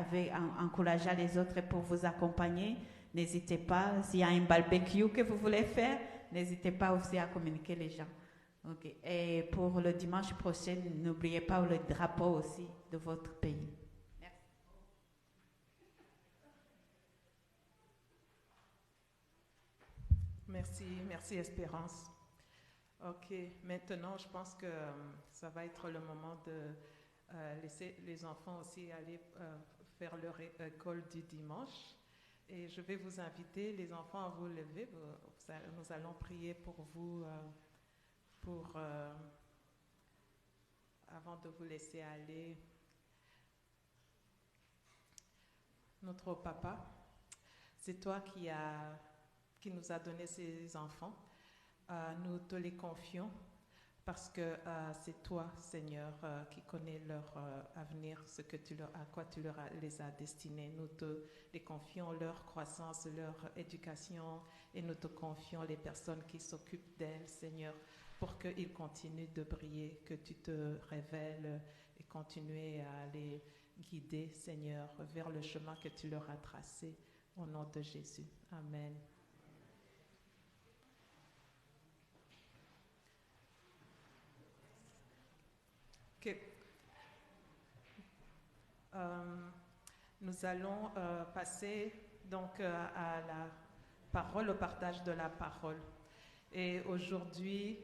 encourageant les autres pour vous accompagner, n'hésitez pas. S'il y a un barbecue que vous voulez faire, n'hésitez pas aussi à communiquer les gens. Okay. Et pour le dimanche prochain, n'oubliez pas le drapeau aussi de votre pays. Merci Espérance. Ok, maintenant je pense que ça va être le moment de laisser les enfants aussi aller faire leur école du dimanche. Et je vais vous inviter, les enfants, à vous lever. Nous allons prier pour vous, avant de vous laisser aller. Notre Papa, c'est toi qui nous a donné ces enfants. Nous te les confions parce que c'est toi, Seigneur, qui connais leur avenir, à quoi tu les as destinés. Nous te les confions, leur croissance, leur éducation, et nous te confions les personnes qui s'occupent d'elles, Seigneur, pour qu'ils continuent de briller, que tu te révèles et continuer à les guider, Seigneur, vers le chemin que tu leur as tracé. Au nom de Jésus. Amen. Okay. Nous allons passer donc à parole, le partage de la parole. Et aujourd'hui,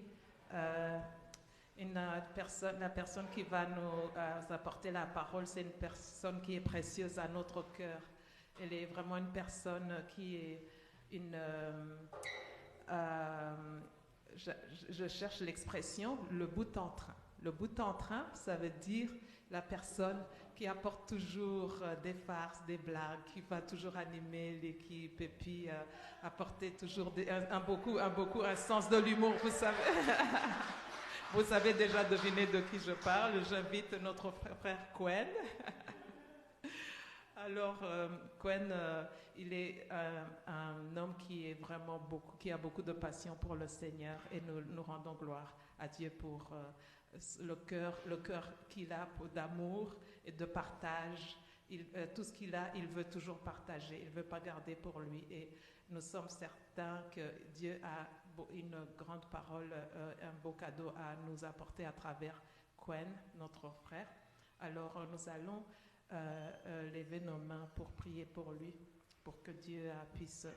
la personne qui va nous apporter la parole, c'est une personne qui est précieuse à notre cœur. Elle est vraiment une personne qui est je cherche l'expression, le bout en train. Le bout en train, ça veut dire la personne qui apporte toujours des farces, des blagues, qui va toujours animer l'équipe et puis apporter toujours un sens de l'humour, vous savez. Vous avez déjà deviné de qui je parle. J'invite notre frère Quen. Alors, Quen, il est un homme qui a beaucoup de passion pour le Seigneur et nous rendons gloire à Dieu pour le cœur qu'il a d'amour et de partage. Tout ce qu'il a, il veut toujours partager. Il ne veut pas garder pour lui. Et nous sommes certains que Dieu a une grande parole, un beau cadeau à nous apporter à travers Quen, notre frère. Alors, nous allons lever nos mains pour prier pour lui, pour que Dieu puisse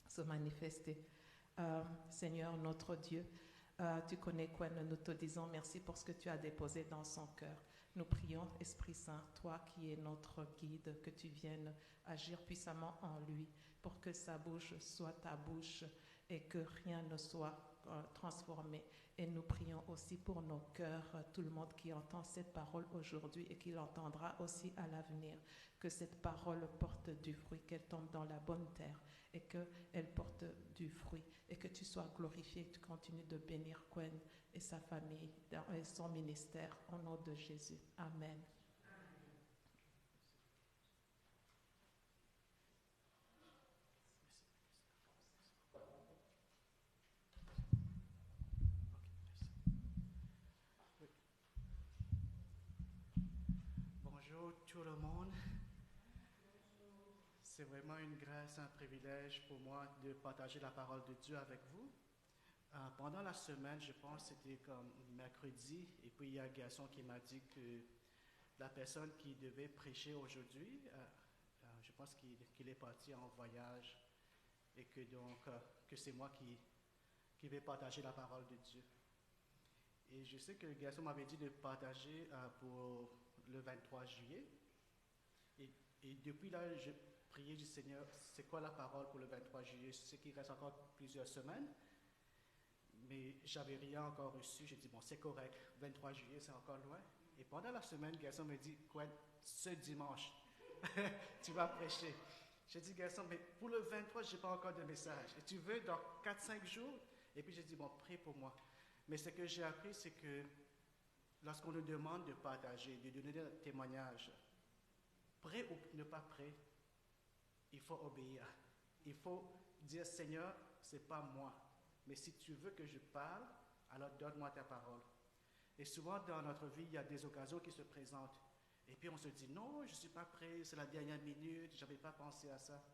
se manifester. Seigneur, notre Dieu, tu connais Quen, nous te disons merci pour ce que tu as déposé dans son cœur. Nous prions, Esprit Saint, toi qui es notre guide, que tu viennes agir puissamment en lui, pour que sa bouche soit ta bouche et que rien ne soit transformé. Et nous prions aussi pour nos cœurs, tout le monde qui entend cette parole aujourd'hui et qui l'entendra aussi à l'avenir, que cette parole porte du fruit, qu'elle tombe dans la bonne terre et qu'elle porte du fruit et que tu sois glorifié, que tu continues de bénir Quen et sa famille et son ministère au nom de Jésus. Amen. Bonjour tout le monde. C'est vraiment une grâce, un privilège pour moi de partager la parole de Dieu avec vous. Pendant la semaine, je pense que c'était comme mercredi, et puis il y a un garçon qui m'a dit que la personne qui devait prêcher aujourd'hui, je pense qu'il est parti en voyage et que donc que c'est moi qui vais partager la parole de Dieu. Et je sais que le garçon m'avait dit de partager pour le 23 juillet. Et depuis là, je priais du Seigneur, c'est quoi la parole pour le 23 juillet? Je sais qu'il reste encore plusieurs semaines, mais j'avais rien encore reçu. J'ai dit, bon, c'est correct, 23 juillet, c'est encore loin. Et pendant la semaine, Gaston me dit, quoi, ce dimanche, tu vas prêcher. J'ai dit, Gaston, mais pour le 23, je n'ai pas encore de message. Et tu veux dans 4-5 jours? Et puis j'ai dit, bon, prie pour moi. Mais ce que j'ai appris, c'est que lorsqu'on nous demande de partager, de donner un témoignage, prêt ou ne pas prêt, il faut obéir. Il faut dire, Seigneur, ce n'est pas moi. Mais si tu veux que je parle, alors donne-moi ta parole. Et souvent dans notre vie, il y a des occasions qui se présentent. Et puis on se dit, non, je ne suis pas prêt, c'est la dernière minute, je n'avais pas pensé à ça.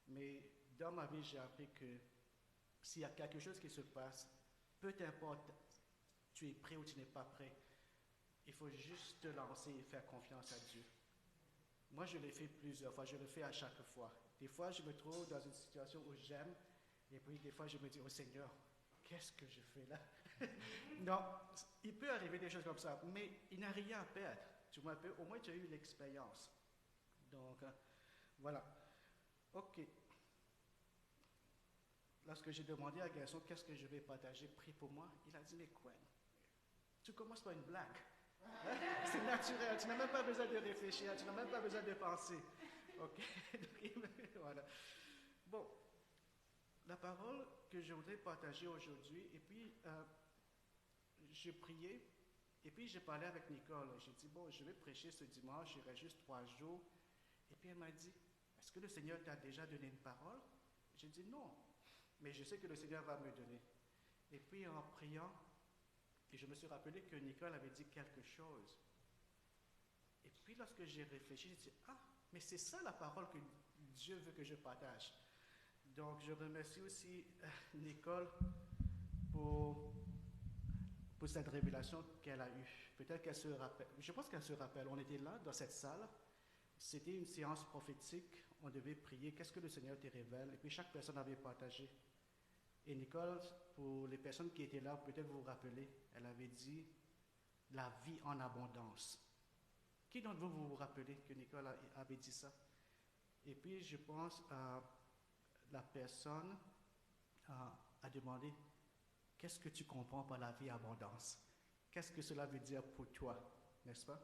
Mais dans ma vie, j'ai appris que s'il y a quelque chose qui se passe, peu importe, tu es prêt ou tu n'es pas prêt, il faut juste te lancer et faire confiance à Dieu. Moi, je l'ai fait plusieurs fois, je le fais à chaque fois. Des fois, je me trouve dans une situation où j'aime, et puis des fois, je me dis, oh Seigneur, qu'est-ce que je fais là? Non, il peut arriver des choses comme ça, mais il n'y a rien à perdre. Tu vois, au moins, tu as eu l'expérience. Donc, voilà. OK. Lorsque j'ai demandé à Gaston, qu'est-ce que je vais partager, prie pour moi, il a dit, mais quoi? Tu commences par une blague. Hein? C'est naturel, tu n'as même pas besoin de réfléchir, tu n'as même pas besoin de penser. OK. Voilà. Bon, la parole que je voudrais partager aujourd'hui, et puis j'ai prié, et puis j'ai parlé avec Nicole. J'ai dit, bon, je vais prêcher ce dimanche, il reste juste 3 jours. Et puis elle m'a dit, est-ce que le Seigneur t'a déjà donné une parole? J'ai dit non, mais je sais que le Seigneur va me donner. Et puis en priant, et je me suis rappelé que Nicole avait dit quelque chose. Et puis lorsque j'ai réfléchi, j'ai dit, ah, mais c'est ça la parole que Dieu veut que je partage. Donc je remercie aussi Nicole pour cette révélation qu'elle a eue. Peut-être qu'elle se rappelle, je pense qu'elle se rappelle, on était là dans cette salle, C'était une séance prophétique. On devait prier. Qu'est-ce que le Seigneur te révèle? Et puis chaque personne avait partagé. Et Nicole, pour les personnes qui étaient là, peut-être vous vous rappelez, elle avait dit la vie en abondance. Qui d'entre vous vous rappelez que Nicole avait dit ça? Et puis je pense à la personne a demandé qu'est-ce que tu comprends par la vie en abondance? Qu'est-ce que cela veut dire pour toi, n'est-ce pas?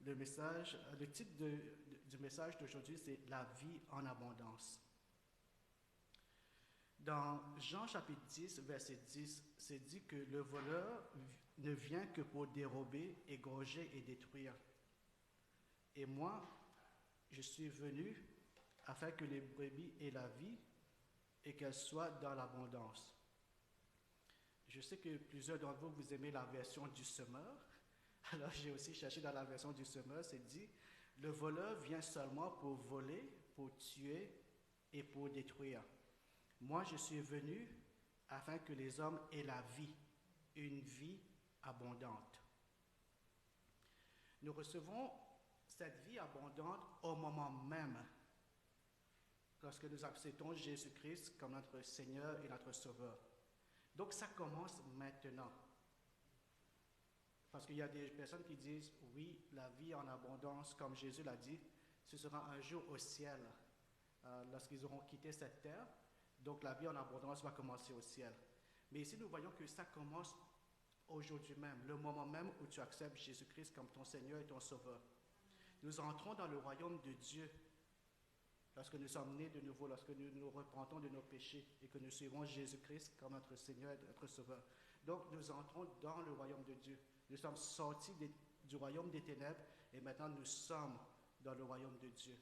Le titre du message d'aujourd'hui, c'est la vie en abondance. Dans Jean chapitre 10, verset 10, c'est dit que le voleur ne vient que pour dérober, égorger et détruire. Et moi, je suis venu afin que les brebis aient la vie et qu'elles soient dans l'abondance. Je sais que plusieurs d'entre vous, vous aimez la version du semeur. Alors j'ai aussi cherché dans la version du semeur, c'est dit, le voleur vient seulement pour voler, pour tuer et pour détruire. Moi, je suis venu afin que les hommes aient la vie, une vie abondante. Nous recevons cette vie abondante au moment même lorsque nous acceptons Jésus-Christ comme notre Seigneur et notre Sauveur. Donc ça commence maintenant. Parce qu'il y a des personnes qui disent, oui, la vie en abondance, comme Jésus l'a dit, ce sera un jour au ciel, lorsqu'ils auront quitté cette terre. Donc la vie en abondance va commencer au ciel. Mais ici, nous voyons que ça commence aujourd'hui même, le moment même où tu acceptes Jésus-Christ comme ton Seigneur et ton Sauveur. Nous entrons dans le royaume de Dieu lorsque nous sommes nés de nouveau, lorsque nous nous repentons de nos péchés et que nous suivons Jésus-Christ comme notre Seigneur et notre Sauveur. Donc nous entrons dans le royaume de Dieu. Nous sommes sortis du royaume des ténèbres et maintenant nous sommes dans le royaume de Dieu.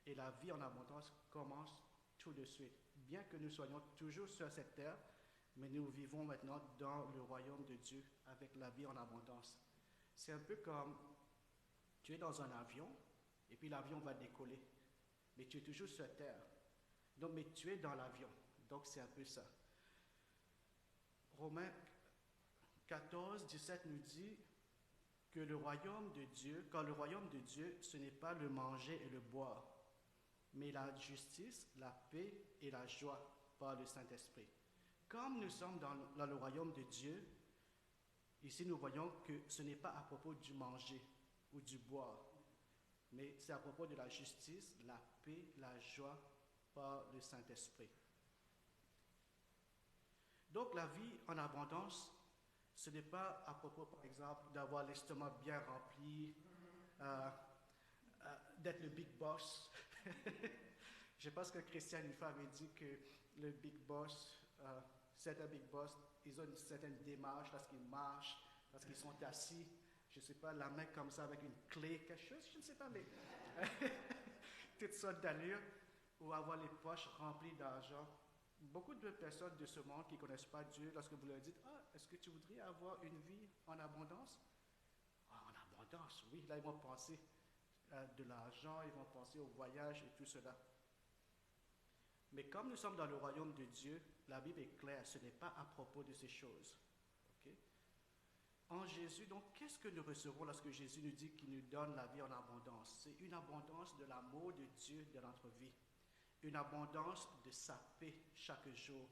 Et la vie en abondance commence tout de suite. Bien que nous soyons toujours sur cette terre, mais nous vivons maintenant dans le royaume de Dieu avec la vie en abondance. C'est un peu comme tu es dans un avion et puis l'avion va décoller, mais tu es toujours sur terre. Donc, mais tu es dans l'avion. Donc c'est un peu ça. Romains 14, 17 nous dit que le royaume de Dieu, quand le royaume de Dieu, ce n'est pas le manger et le boire, mais la justice, la paix et la joie par le Saint-Esprit. Comme nous sommes dans le royaume de Dieu, ici nous voyons que ce n'est pas à propos du manger ou du boire, mais c'est à propos de la justice, la paix, la joie par le Saint-Esprit. Donc la vie en abondance, ce n'est pas à propos, par exemple, d'avoir l'estomac bien rempli, d'être le big boss. Je pense que Christian une fois avait dit que le big boss, certains big boss, ils ont une certaine démarche lorsqu'ils marchent, lorsqu'ils sont assis, je ne sais pas, la main comme ça avec une clé, quelque chose, je ne sais pas, mais toutes sortes d'allures, ou avoir les poches remplies d'argent. Beaucoup de personnes de ce monde qui ne connaissent pas Dieu, lorsque vous leur dites, est-ce que tu voudrais avoir une vie en abondance? En abondance, oui, là ils vont penser de l'argent, ils vont penser au voyage et tout cela. Mais comme nous sommes dans le royaume de Dieu, la Bible est claire, ce n'est pas à propos de ces choses. Okay? En Jésus, donc, qu'est-ce que nous recevons lorsque Jésus nous dit qu'il nous donne la vie en abondance? C'est une abondance de l'amour de Dieu dans notre vie, une abondance de sa paix chaque jour,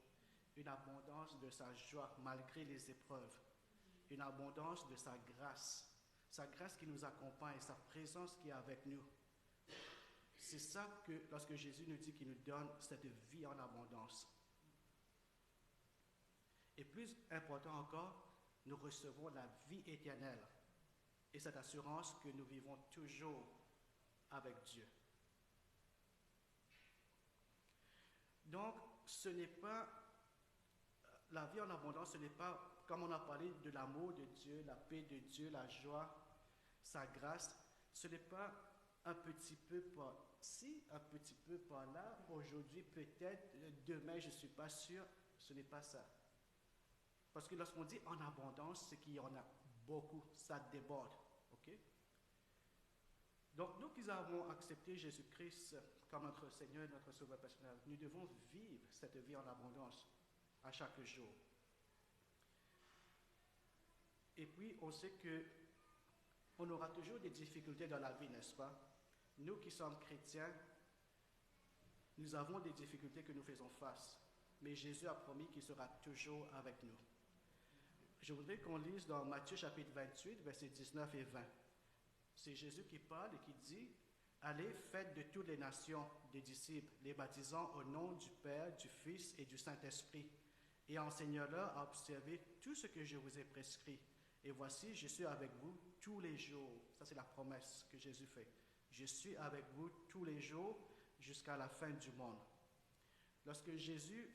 une abondance de sa joie malgré les épreuves, une abondance de sa grâce qui nous accompagne, sa présence qui est avec nous. C'est ça que lorsque Jésus nous dit qu'il nous donne cette vie en abondance. Et plus important encore, nous recevons la vie éternelle et cette assurance que nous vivons toujours avec Dieu. Donc, ce n'est pas, la vie en abondance, ce n'est pas, comme on a parlé de l'amour de Dieu, la paix de Dieu, la joie, sa grâce, ce n'est pas un petit peu par-ci, un petit peu par-là, aujourd'hui peut-être, demain je ne suis pas sûr, ce n'est pas ça. Parce que lorsqu'on dit en abondance, c'est qu'il y en a beaucoup, ça déborde. Okay? Donc nous qui avons accepté Jésus-Christ comme notre Seigneur et notre Sauveur personnel, nous devons vivre cette vie en abondance à chaque jour. Et puis on sait que On aura toujours des difficultés dans la vie, n'est-ce pas? Nous qui sommes chrétiens, nous avons des difficultés que nous faisons face. Mais Jésus a promis qu'il sera toujours avec nous. Je voudrais qu'on lise dans Matthieu chapitre 28, versets 19 et 20. C'est Jésus qui parle et qui dit « Allez, faites de toutes les nations des disciples, les baptisant au nom du Père, du Fils et du Saint-Esprit, et enseignez-leur à observer tout ce que je vous ai prescrit. Et voici, je suis avec vous tous les jours. » Ça, c'est la promesse que Jésus fait. « Je suis avec vous tous les jours jusqu'à la fin du monde. » Lorsque Jésus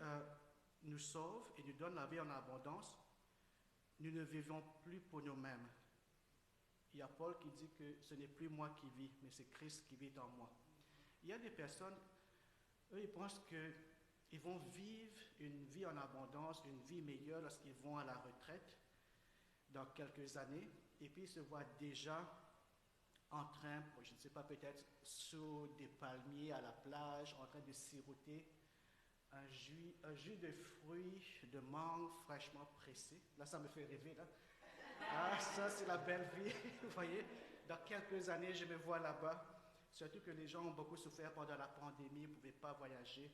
nous sauve et nous donne la vie en abondance, nous ne vivons plus pour nous-mêmes. Il y a Paul qui dit que ce n'est plus moi qui vis, mais c'est Christ qui vit en moi. Il y a des personnes, eux, ils pensent qu'ils vont vivre une vie en abondance, une vie meilleure lorsqu'ils vont à la retraite dans quelques années, et puis ils se voient déjà en train, je ne sais pas, peut-être sous des palmiers à la plage, en train de siroter un jus de fruits, de mangue fraîchement pressé. Là, ça me fait rêver, là. Ah, ça, c'est la belle vie. Vous voyez, dans quelques années, je me vois là-bas. Surtout que les gens ont beaucoup souffert pendant la pandémie, ils ne pouvaient pas voyager.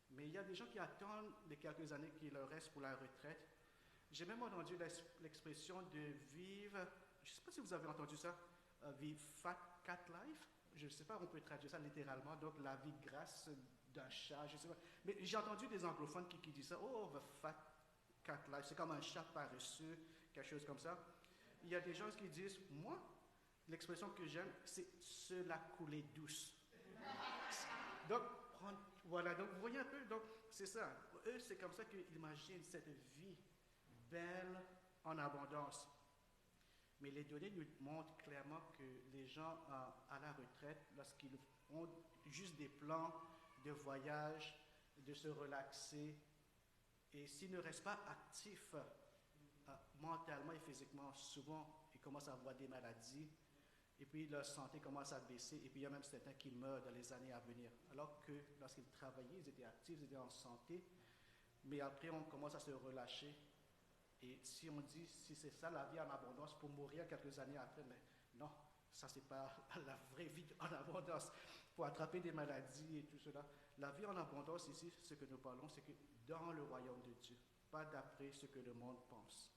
Mais il y a des gens qui attendent les quelques années qui leur restent pour la retraite. J'ai même entendu l'expression de vivre, je ne sais pas si vous avez entendu ça, vivre fat cat life. Je ne sais pas, on peut traduire ça littéralement, donc la vie grasse d'un chat, je ne sais pas. Mais j'ai entendu des anglophones qui disent ça, oh, the fat cat life, c'est comme un chat paresseux, quelque chose comme ça. Il y a des gens qui disent, moi, l'expression que j'aime, c'est se la couler douce. Donc, voilà, donc vous voyez un peu, donc c'est ça. Eux, c'est comme ça qu'ils imaginent cette vie belle en abondance. Mais les données nous montrent clairement que les gens à la retraite, lorsqu'ils ont juste des plans de voyage, de se relaxer, et s'ils ne restent pas actifs mentalement et physiquement, souvent ils commencent à avoir des maladies, et puis leur santé commence à baisser, et puis il y a même certains qui meurent dans les années à venir. Alors que lorsqu'ils travaillaient, ils étaient actifs, ils étaient en santé, mais après on commence à se relâcher. Et si on dit, si c'est ça la vie en abondance, pour mourir quelques années après, mais non, ça c'est pas la vraie vie en abondance. Pour attraper des maladies et tout cela, la vie en abondance ici, ce que nous parlons, c'est que dans le royaume de Dieu, pas d'après ce que le monde pense.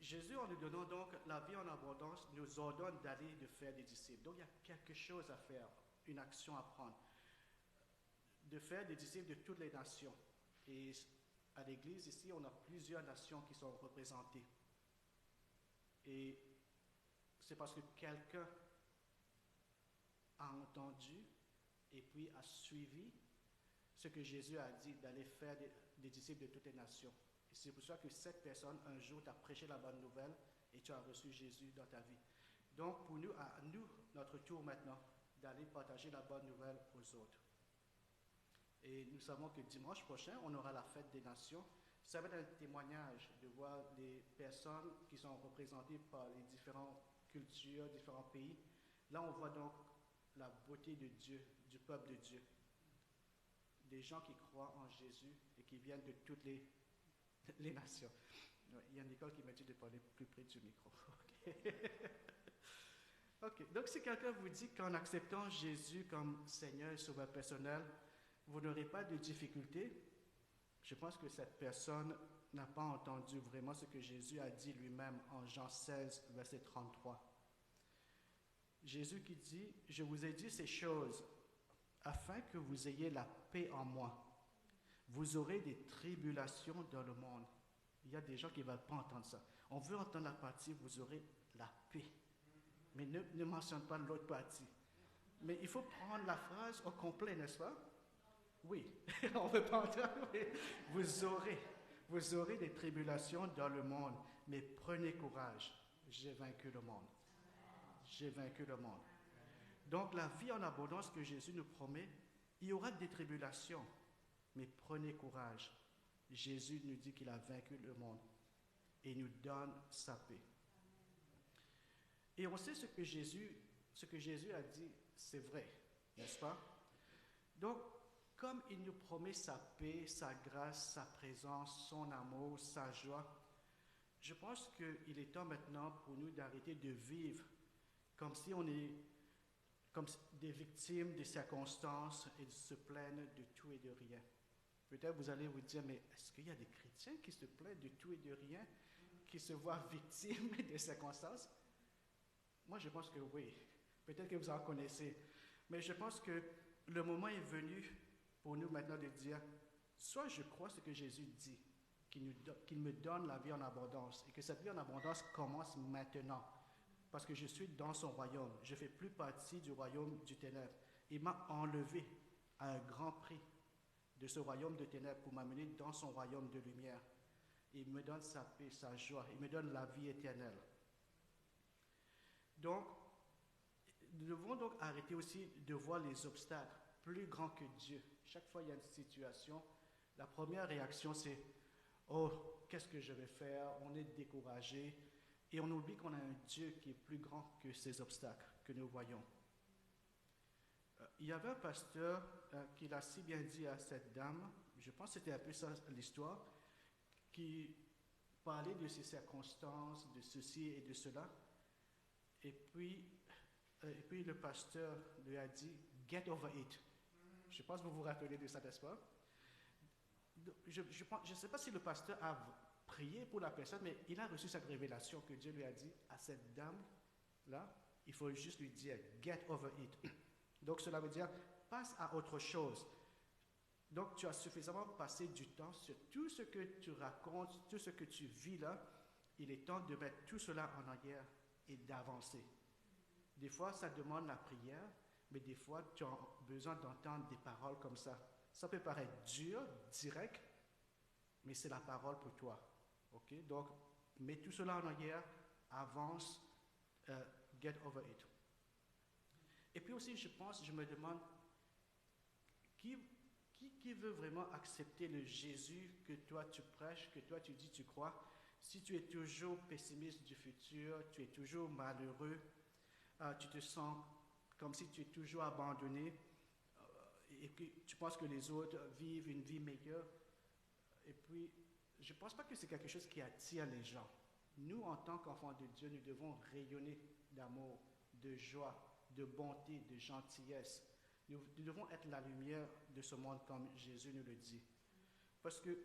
Jésus, en nous donnant donc la vie en abondance, nous ordonne d'aller de faire des disciples. Donc il y a quelque chose à faire, une action à prendre. De faire des disciples de toutes les nations. Et à l'église ici, on a plusieurs nations qui sont représentées. Et c'est parce que quelqu'un a entendu et puis a suivi ce que Jésus a dit, d'aller faire des disciples de toutes les nations. Et c'est pour ça que cette personne, un jour, t'a prêché la bonne nouvelle et tu as reçu Jésus dans ta vie. Donc, pour nous, à nous, notre tour maintenant, d'aller partager la bonne nouvelle aux autres. Et nous savons que dimanche prochain, on aura la fête des nations. Ça va être un témoignage de voir les personnes qui sont représentées par les différentes cultures, différents pays. Là, on voit donc la beauté de Dieu, du peuple de Dieu. Des gens qui croient en Jésus et qui viennent de toutes les nations. Il y a Nicole qui m'a dit de parler plus près du micro. Ok. Donc, si quelqu'un vous dit qu'en acceptant Jésus comme Seigneur et Sauveur personnel, vous n'aurez pas de difficulté, je pense que cette personne n'a pas entendu vraiment ce que Jésus a dit lui-même en Jean 16, verset 33. Jésus qui dit, « Je vous ai dit ces choses afin que vous ayez la paix en moi. Vous aurez des tribulations dans le monde. » Il y a des gens qui ne veulent pas entendre ça. On veut entendre la partie, vous aurez la paix. Mais ne mentionne pas l'autre partie. Mais il faut prendre la phrase au complet, n'est-ce pas? Oui, on ne veut pas entendre. Vous aurez des tribulations dans le monde, mais prenez courage. J'ai vaincu le monde. J'ai vaincu le monde. Donc la vie en abondance que Jésus nous promet, il y aura des tribulations, mais prenez courage. Jésus nous dit qu'il a vaincu le monde et nous donne sa paix. Et on sait ce que Jésus a dit, c'est vrai, n'est-ce pas? Donc, comme il nous promet sa paix, sa grâce, sa présence, son amour, sa joie, Je pense qu'il est temps maintenant pour nous d'arrêter de vivre comme si on est comme des victimes des circonstances et de se plaindre de tout et de rien. Peut-être vous allez vous dire, mais est-ce qu'il y a des chrétiens qui se plaignent de tout et de rien, qui se voient victimes des circonstances? Moi, je pense que oui. Peut-être que vous en connaissez. Mais je pense que le moment est venu pour nous maintenant de dire, soit je crois ce que Jésus dit, qu'il me donne la vie en abondance, et que cette vie en abondance commence maintenant, parce que je suis dans son royaume. Je ne fais plus partie du royaume du ténèbre. Il m'a enlevé à un grand prix de ce royaume de ténèbres pour m'amener dans son royaume de lumière. Il me donne sa paix, sa joie, il me donne la vie éternelle. Donc, nous devons donc arrêter aussi de voir les obstacles plus grands que Dieu. Chaque fois qu'il y a une situation, la première réaction c'est « Oh, qu'est-ce que je vais faire ?» On est découragé et on oublie qu'on a un Dieu qui est plus grand que ces obstacles que nous voyons. Il y avait un pasteur qui l'a si bien dit à cette dame, je pense que c'était un peu ça l'histoire, qui parlait de ses circonstances, de ceci et de cela. Et puis le pasteur lui a dit « Get over it ». Je pense que vous vous rappelez de ça, n'est-ce pas? Je ne sais pas si le pasteur a prié pour la personne, mais il a reçu cette révélation que Dieu lui a dit à cette dame-là, il faut juste lui dire « Get over it ». Donc cela veut dire « Passe à autre chose ». Donc tu as suffisamment passé du temps sur tout ce que tu racontes, tout ce que tu vis là. Il est temps de mettre tout cela en arrière et d'avancer. Des fois, ça demande la prière, mais des fois, tu as besoin d'entendre des paroles comme ça. Ça peut paraître dur, direct, mais c'est la parole pour toi. Okay? Donc, mets tout cela en arrière, avance, get over it. Et puis aussi, je me demande, qui veut vraiment accepter le Jésus que toi tu prêches, que toi tu dis tu crois, si tu es toujours pessimiste du futur, tu es toujours malheureux, tu te sens comme si tu es toujours abandonné, et puis tu penses que les autres vivent une vie meilleure, et puis je ne pense pas que c'est quelque chose qui attire les gens. Nous, en tant qu'enfants de Dieu, nous devons rayonner d'amour, de joie, de bonté, de gentillesse. Nous devons être la lumière de ce monde comme Jésus nous le dit. Parce que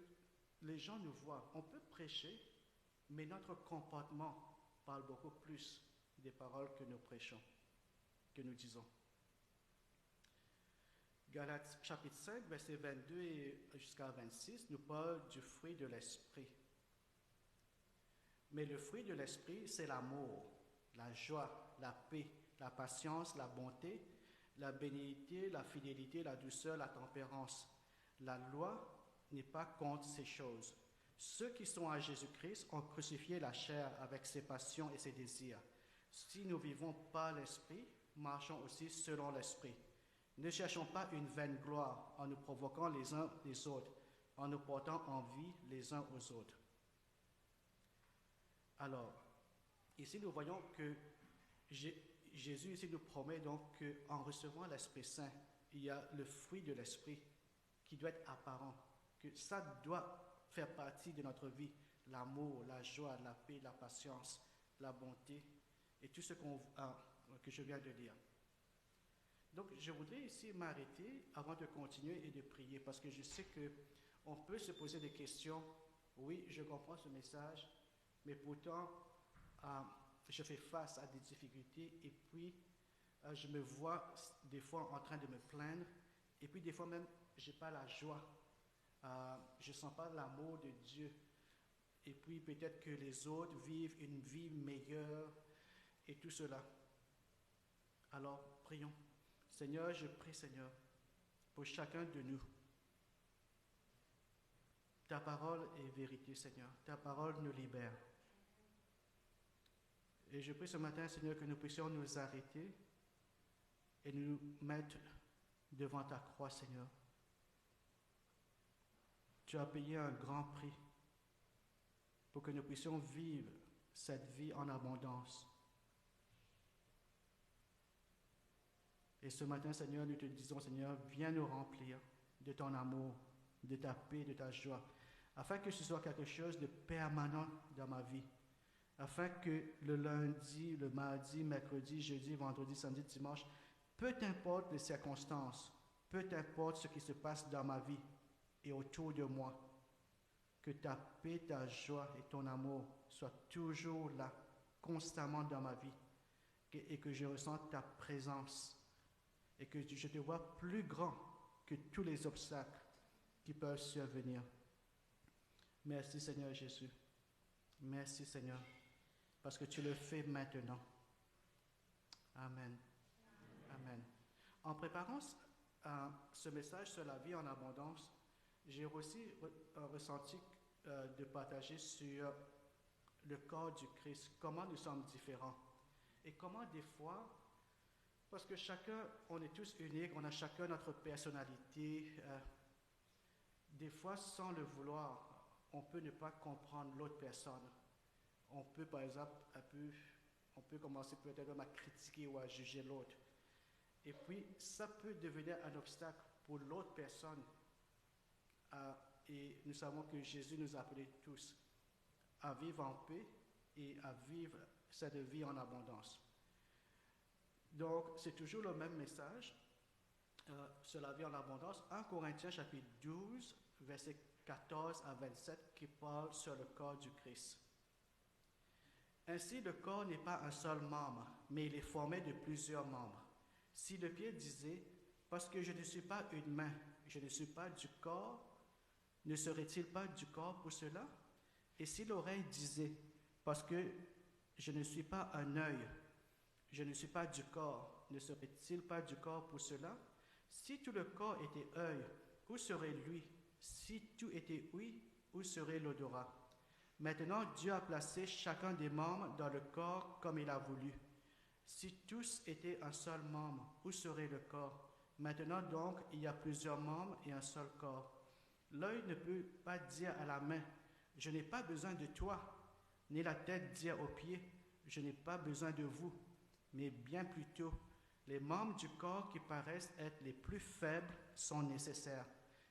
les gens nous voient, on peut prêcher, mais notre comportement parle beaucoup plus des paroles que nous prêchons, que nous disons. Galates chapitre 5, versets 22 et jusqu'à 26, nous parle du fruit de l'esprit. Mais le fruit de l'esprit, c'est l'amour, la joie, la paix, la patience, la bonté, la bénignité, la fidélité, la douceur, la tempérance. La loi n'est pas contre ces choses. Ceux qui sont à Jésus-Christ ont crucifié la chair avec ses passions et ses désirs. Si nous vivons par l'esprit, marchons aussi selon l'esprit. Ne cherchons pas une vaine gloire en nous provoquant les uns les autres, en nous portant envie les uns aux autres. Alors, ici nous voyons que Jésus ici nous promet donc qu'en recevant l'Esprit Saint, il y a le fruit de l'Esprit qui doit être apparent, que ça doit faire partie de notre vie, l'amour, la joie, la paix, la patience, la bonté et tout ce que je viens de dire. Donc je voudrais ici m'arrêter avant de continuer et de prier parce que je sais qu'on peut se poser des questions. Oui, je comprends ce message, mais pourtant je fais face à des difficultés et puis je me vois des fois en train de me plaindre et puis des fois même je n'ai pas la joie, je ne sens pas l'amour de Dieu et puis peut-être que les autres vivent une vie meilleure et tout cela. Alors prions. Seigneur, je prie Seigneur pour chacun de nous. Ta parole est vérité Seigneur, ta parole nous libère. Et je prie ce matin, Seigneur, que nous puissions nous arrêter et nous mettre devant ta croix, Seigneur. Tu as payé un grand prix pour que nous puissions vivre cette vie en abondance. Et ce matin, Seigneur, nous te disons, Seigneur, viens nous remplir de ton amour, de ta paix, de ta joie. afin que ce soit quelque chose de permanent dans ma vie, afin que le lundi, le mardi, mercredi, jeudi, vendredi, samedi, dimanche, peu importe les circonstances, peu importe ce qui se passe dans ma vie et autour de moi, que ta paix, ta joie et ton amour soient toujours là, constamment dans ma vie, et que je ressente ta présence, et que je te vois plus grand que tous les obstacles qui peuvent survenir. Merci Seigneur Jésus. Merci Seigneur, parce que tu le fais maintenant. Amen. Amen. En préparant ce message sur la vie en abondance, j'ai aussi ressenti de partager sur le corps du Christ, comment nous sommes différents et comment des fois, parce que chacun, on est tous uniques, on a chacun notre personnalité, des fois sans le vouloir, on peut ne pas comprendre l'autre personne. On peut par exemple, on peut commencer peut-être même à critiquer ou à juger l'autre. Et puis, ça peut devenir un obstacle pour l'autre personne. Et nous savons que Jésus nous a appelés tous à vivre en paix et à vivre cette vie en abondance. Donc, c'est toujours le même message sur la vie en abondance. 1 Corinthiens chapitre 12, versets 14 à 27, qui parle sur le corps du Christ. Ainsi, le corps n'est pas un seul membre, mais il est formé de plusieurs membres. Si le pied disait, parce que je ne suis pas une main, je ne suis pas du corps, ne serait-il pas du corps pour cela? Et si l'oreille disait, parce que je ne suis pas un œil, je ne suis pas du corps, ne serait-il pas du corps pour cela? Si tout le corps était œil, où serait l'ouïe? Si tout était ouïe, où serait l'odorat? Maintenant, Dieu a placé chacun des membres dans le corps comme il a voulu. Si tous étaient un seul membre, où serait le corps? Maintenant donc, il y a plusieurs membres et un seul corps. L'œil ne peut pas dire à la main, « Je n'ai pas besoin de toi », ni la tête dire aux pieds, « Je n'ai pas besoin de vous », mais bien plutôt, les membres du corps qui paraissent être les plus faibles sont nécessaires.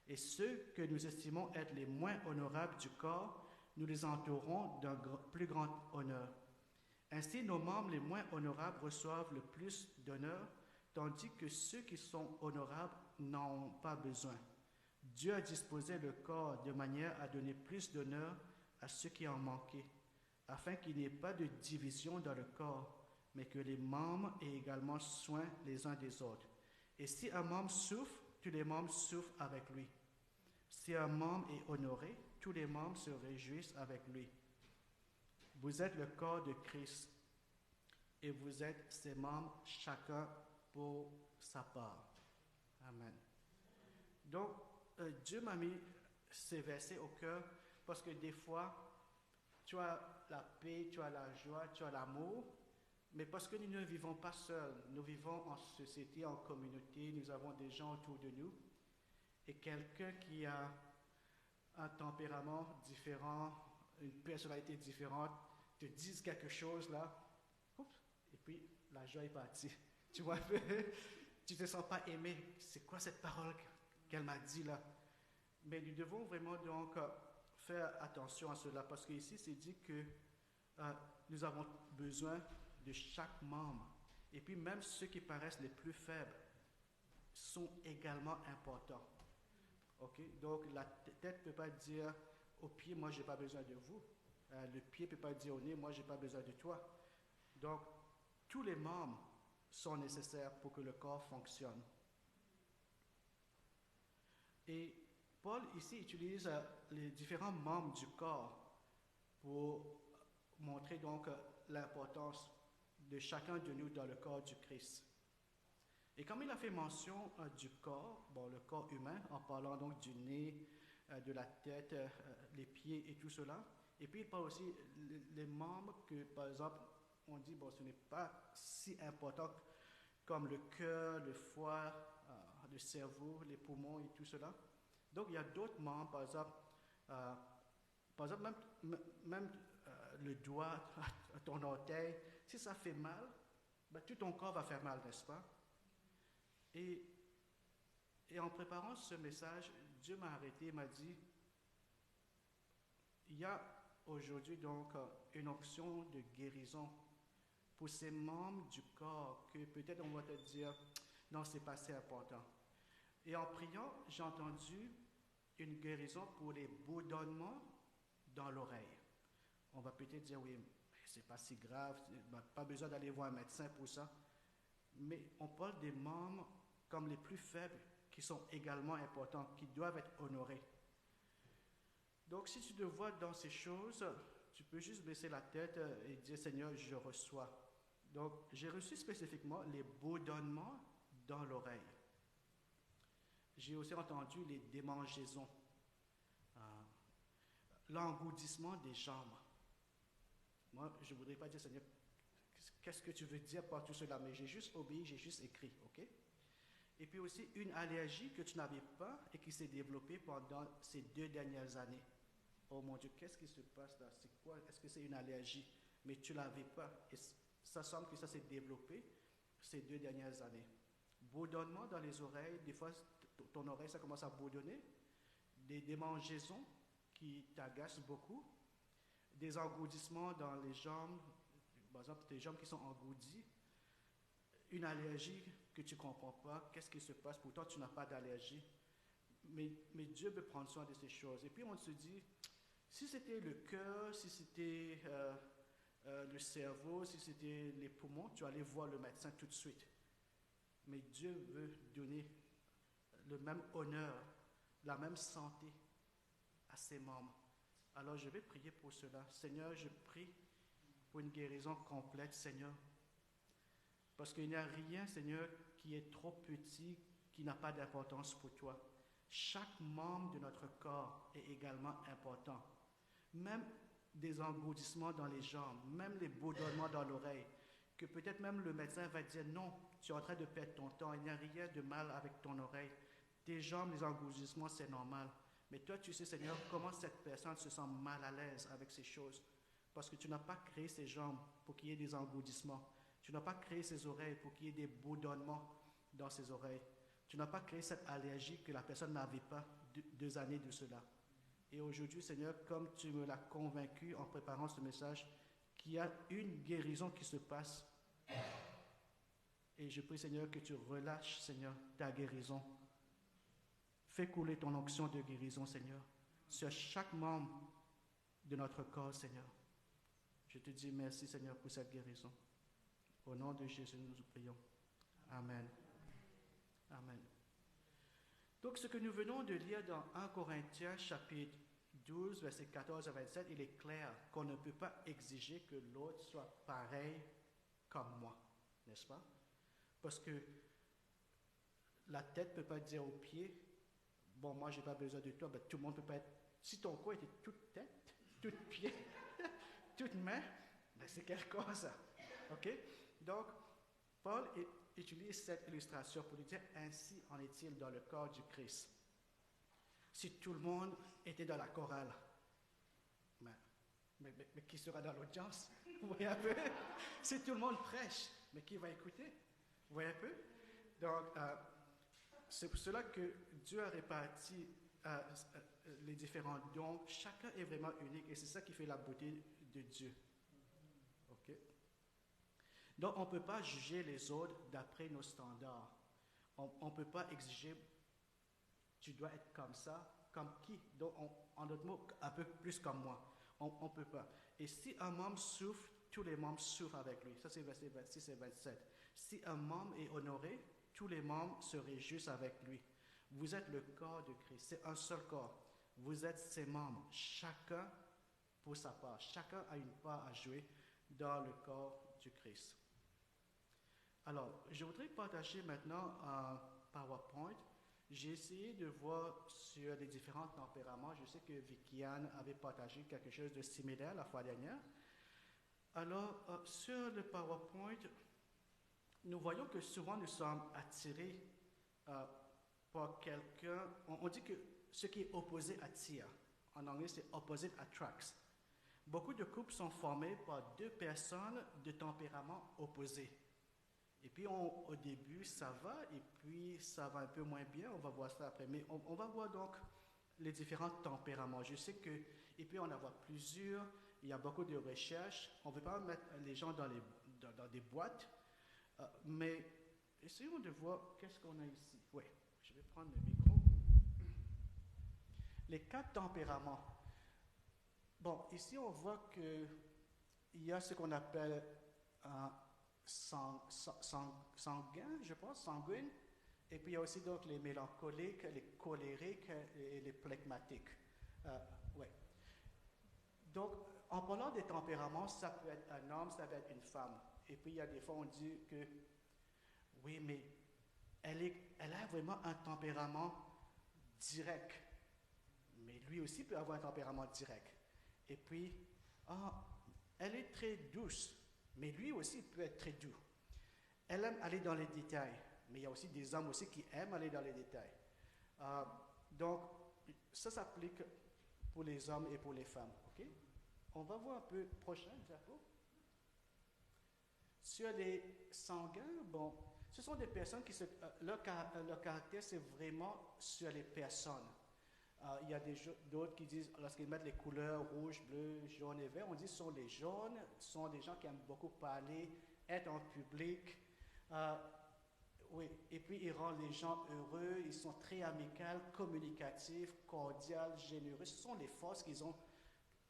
Et ceux que nous estimons être les moins honorables du corps, nous les entourons d'un plus grand honneur. Ainsi, nos membres les moins honorables reçoivent le plus d'honneur, tandis que ceux qui sont honorables n'en ont pas besoin. Dieu a disposé le corps de manière à donner plus d'honneur à ceux qui en manquaient, afin qu'il n'y ait pas de division dans le corps, mais que les membres aient également soin les uns des autres. Et si un membre souffre, tous les membres souffrent avec lui. Si un membre est honoré, tous les membres se réjouissent avec lui. Vous êtes le corps de Christ et vous êtes ses membres, chacun pour sa part. Amen. Donc, Dieu m'a mis ces versets au cœur parce que des fois, tu as la paix, tu as la joie, tu as l'amour, mais parce que nous ne vivons pas seuls, nous vivons en société, en communauté, nous avons des gens autour de nous, et quelqu'un qui a un tempérament différent, une personnalité différente, te dise quelque chose là, et puis la joie est partie. Tu vois, tu ne te sens pas aimé. C'est quoi cette parole qu'elle m'a dit là? Mais nous devons vraiment donc faire attention à cela, parce qu'ici c'est dit que nous avons besoin de chaque membre. Et puis même ceux qui paraissent les plus faibles sont également importants. Okay? Donc la tête ne peut pas dire au pied, moi je n'ai pas besoin de vous. Le pied ne peut pas dire au nez, moi je n'ai pas besoin de toi. Donc tous les membres sont nécessaires pour que le corps fonctionne. Et Paul ici utilise les différents membres du corps pour montrer donc l'importance de chacun de nous dans le corps du Christ. Et comme il a fait mention du corps, le corps humain, en parlant donc du nez, de la tête, les pieds et tout cela, et puis il parle aussi les membres que, par exemple, on dit, ce n'est pas si important comme le cœur, le foie, le cerveau, les poumons et tout cela. Donc il y a d'autres membres, par exemple même le doigt, ton orteil, si ça fait mal, tout ton corps va faire mal, n'est-ce pas? Et en préparant ce message, Dieu m'a arrêté et m'a dit, il y a aujourd'hui donc une option de guérison pour ces membres du corps que peut-être on va te dire, non, c'est pas assez important. Et en priant, j'ai entendu une guérison pour les bourdonnements dans l'oreille. On va peut-être dire, oui, c'est pas si grave, pas besoin d'aller voir un médecin pour ça. Mais on parle des membres comme les plus faibles qui sont également importants, qui doivent être honorés. Donc, si tu te vois dans ces choses, tu peux juste baisser la tête et dire, Seigneur, je reçois. Donc, j'ai reçu spécifiquement les bourdonnements dans l'oreille. J'ai aussi entendu les démangeaisons, l'engourdissement des jambes. Moi, je ne voudrais pas dire, Seigneur, qu'est-ce que tu veux dire par tout cela? Mais j'ai juste obéi, j'ai juste écrit, ok? Et puis aussi une allergie que tu n'avais pas et qui s'est développée pendant ces 2 dernières années. Oh mon Dieu, qu'est-ce qui se passe là? C'est quoi? Est-ce que c'est une allergie? Mais tu ne l'avais pas. Et ça semble que ça s'est développé ces 2 dernières années. Bourdonnement dans les oreilles, des fois ton oreille ça commence à bourdonner, des démangeaisons qui t'agacent beaucoup, des engourdissements dans les jambes, par exemple tes jambes qui sont engourdies, une allergie que tu ne comprends pas, qu'est-ce qui se passe, pourtant tu n'as pas d'allergie, mais Dieu veut prendre soin de ces choses. Et puis on se dit, si c'était le cœur, si c'était le cerveau, si c'était les poumons, tu allais voir le médecin tout de suite. Mais Dieu veut donner le même honneur, la même santé à ses membres. Alors je vais prier pour cela. Seigneur, je prie pour une guérison complète, Seigneur. Parce qu'il n'y a rien, Seigneur, qui est trop petit, qui n'a pas d'importance pour toi. Chaque membre de notre corps est également important. Même des engourdissements dans les jambes, même les bourdonnements dans l'oreille, que peut-être même le médecin va dire non, tu es en train de perdre ton temps, il n'y a rien de mal avec ton oreille. Tes jambes, les engourdissements, c'est normal. Mais toi, tu sais, Seigneur, comment cette personne se sent mal à l'aise avec ces choses. Parce que tu n'as pas créé ses jambes pour qu'il y ait des engourdissements. Tu n'as pas créé ses oreilles pour qu'il y ait des bourdonnements dans ses oreilles. Tu n'as pas créé cette allergie que la personne n'avait pas 2 années de cela. Et aujourd'hui, Seigneur, comme tu me l'as convaincu en préparant ce message, qu'il y a une guérison qui se passe. Et je prie, Seigneur, que tu relâches, Seigneur, ta guérison. Fais couler ton onction de guérison, Seigneur, sur chaque membre de notre corps, Seigneur. Je te dis merci, Seigneur, pour cette guérison. Au nom de Jésus, nous vous prions. Amen. Amen. Donc, ce que nous venons de lire dans 1 Corinthiens, chapitre 12, versets 14 à 27, il est clair qu'on ne peut pas exiger que l'autre soit pareil comme moi, n'est-ce pas? Parce que la tête ne peut pas dire aux pieds, bon, moi, je n'ai pas besoin de toi, ben, tout le monde ne peut pas être... Si ton corps était toute tête, toute pied, toute main, ben, c'est quel corps ça? OK? Donc, Paul utilise cette illustration pour nous dire, ainsi en est-il dans le corps du Christ. Si tout le monde était dans la chorale, mais qui sera dans l'audience? Vous voyez un peu? Si tout le monde prêche, mais qui va écouter? Vous voyez un peu? Donc, c'est pour cela que Dieu a réparti les différents dons. Chacun est vraiment unique et c'est ça qui fait la beauté de Dieu. OK? Donc, on ne peut pas juger les autres d'après nos standards. On ne peut pas exiger, tu dois être comme ça, comme qui? Donc, en d'autres mots, un peu plus comme moi. On ne peut pas. Et si un membre souffre, tous les membres souffrent avec lui. Ça, c'est versets 26 et 27. Si un membre est honoré, tous les membres se réjouissent avec lui. Vous êtes le corps de Christ. C'est un seul corps. Vous êtes ses membres. Chacun pour sa part. Chacun a une part à jouer dans le corps du Christ. Alors, je voudrais partager maintenant un PowerPoint. J'ai essayé de voir sur les différents tempéraments. Je sais que Vickiane avait partagé quelque chose de similaire la fois dernière. Alors, sur le PowerPoint, nous voyons que souvent nous sommes attirés par quelqu'un. On dit que ce qui est opposé attire. En anglais, c'est opposite attracts. Beaucoup de couples sont formés par 2 personnes de tempérament opposés. Et puis, au début, ça va, et puis ça va un peu moins bien. On va voir ça après. Mais on va voir donc les différents tempéraments. Je sais qu'il peut y en avoir plusieurs, il y a beaucoup de recherches. On ne veut pas mettre les gens dans des boîtes, mais essayons de voir qu'est-ce qu'on a ici. Oui, je vais prendre le micro. Les 4 tempéraments. Bon, ici on voit qu'il y a ce qu'on appelle sanguin, je pense, sanguine. Et puis il y a aussi donc les mélancoliques, les colériques et les phlegmatiques. Ouais. Donc, en parlant des tempéraments, ça peut être un homme, ça peut être une femme. Et puis il y a des fois on dit que, oui, mais elle a vraiment un tempérament direct. Mais lui aussi peut avoir un tempérament direct. Et puis, elle est très douce, mais lui aussi peut être très doux. Elle aime aller dans les détails, mais il y a aussi des hommes aussi qui aiment aller dans les détails. Donc, ça s'applique pour les hommes et pour les femmes. Okay? On va voir un peu prochain diapo. Sur les sanguins, bon, ce sont des personnes qui leur caractère, c'est vraiment sur les personnes. Il y a d'autres qui disent, lorsqu'ils mettent les couleurs rouge, bleu, jaune et vert, on dit que ce sont les jaunes, ce sont des gens qui aiment beaucoup parler, être en public. Oui, et puis ils rendent les gens heureux, ils sont très amicaux, communicatifs, cordiaux, généreux. Ce sont les forces qu'ils ont,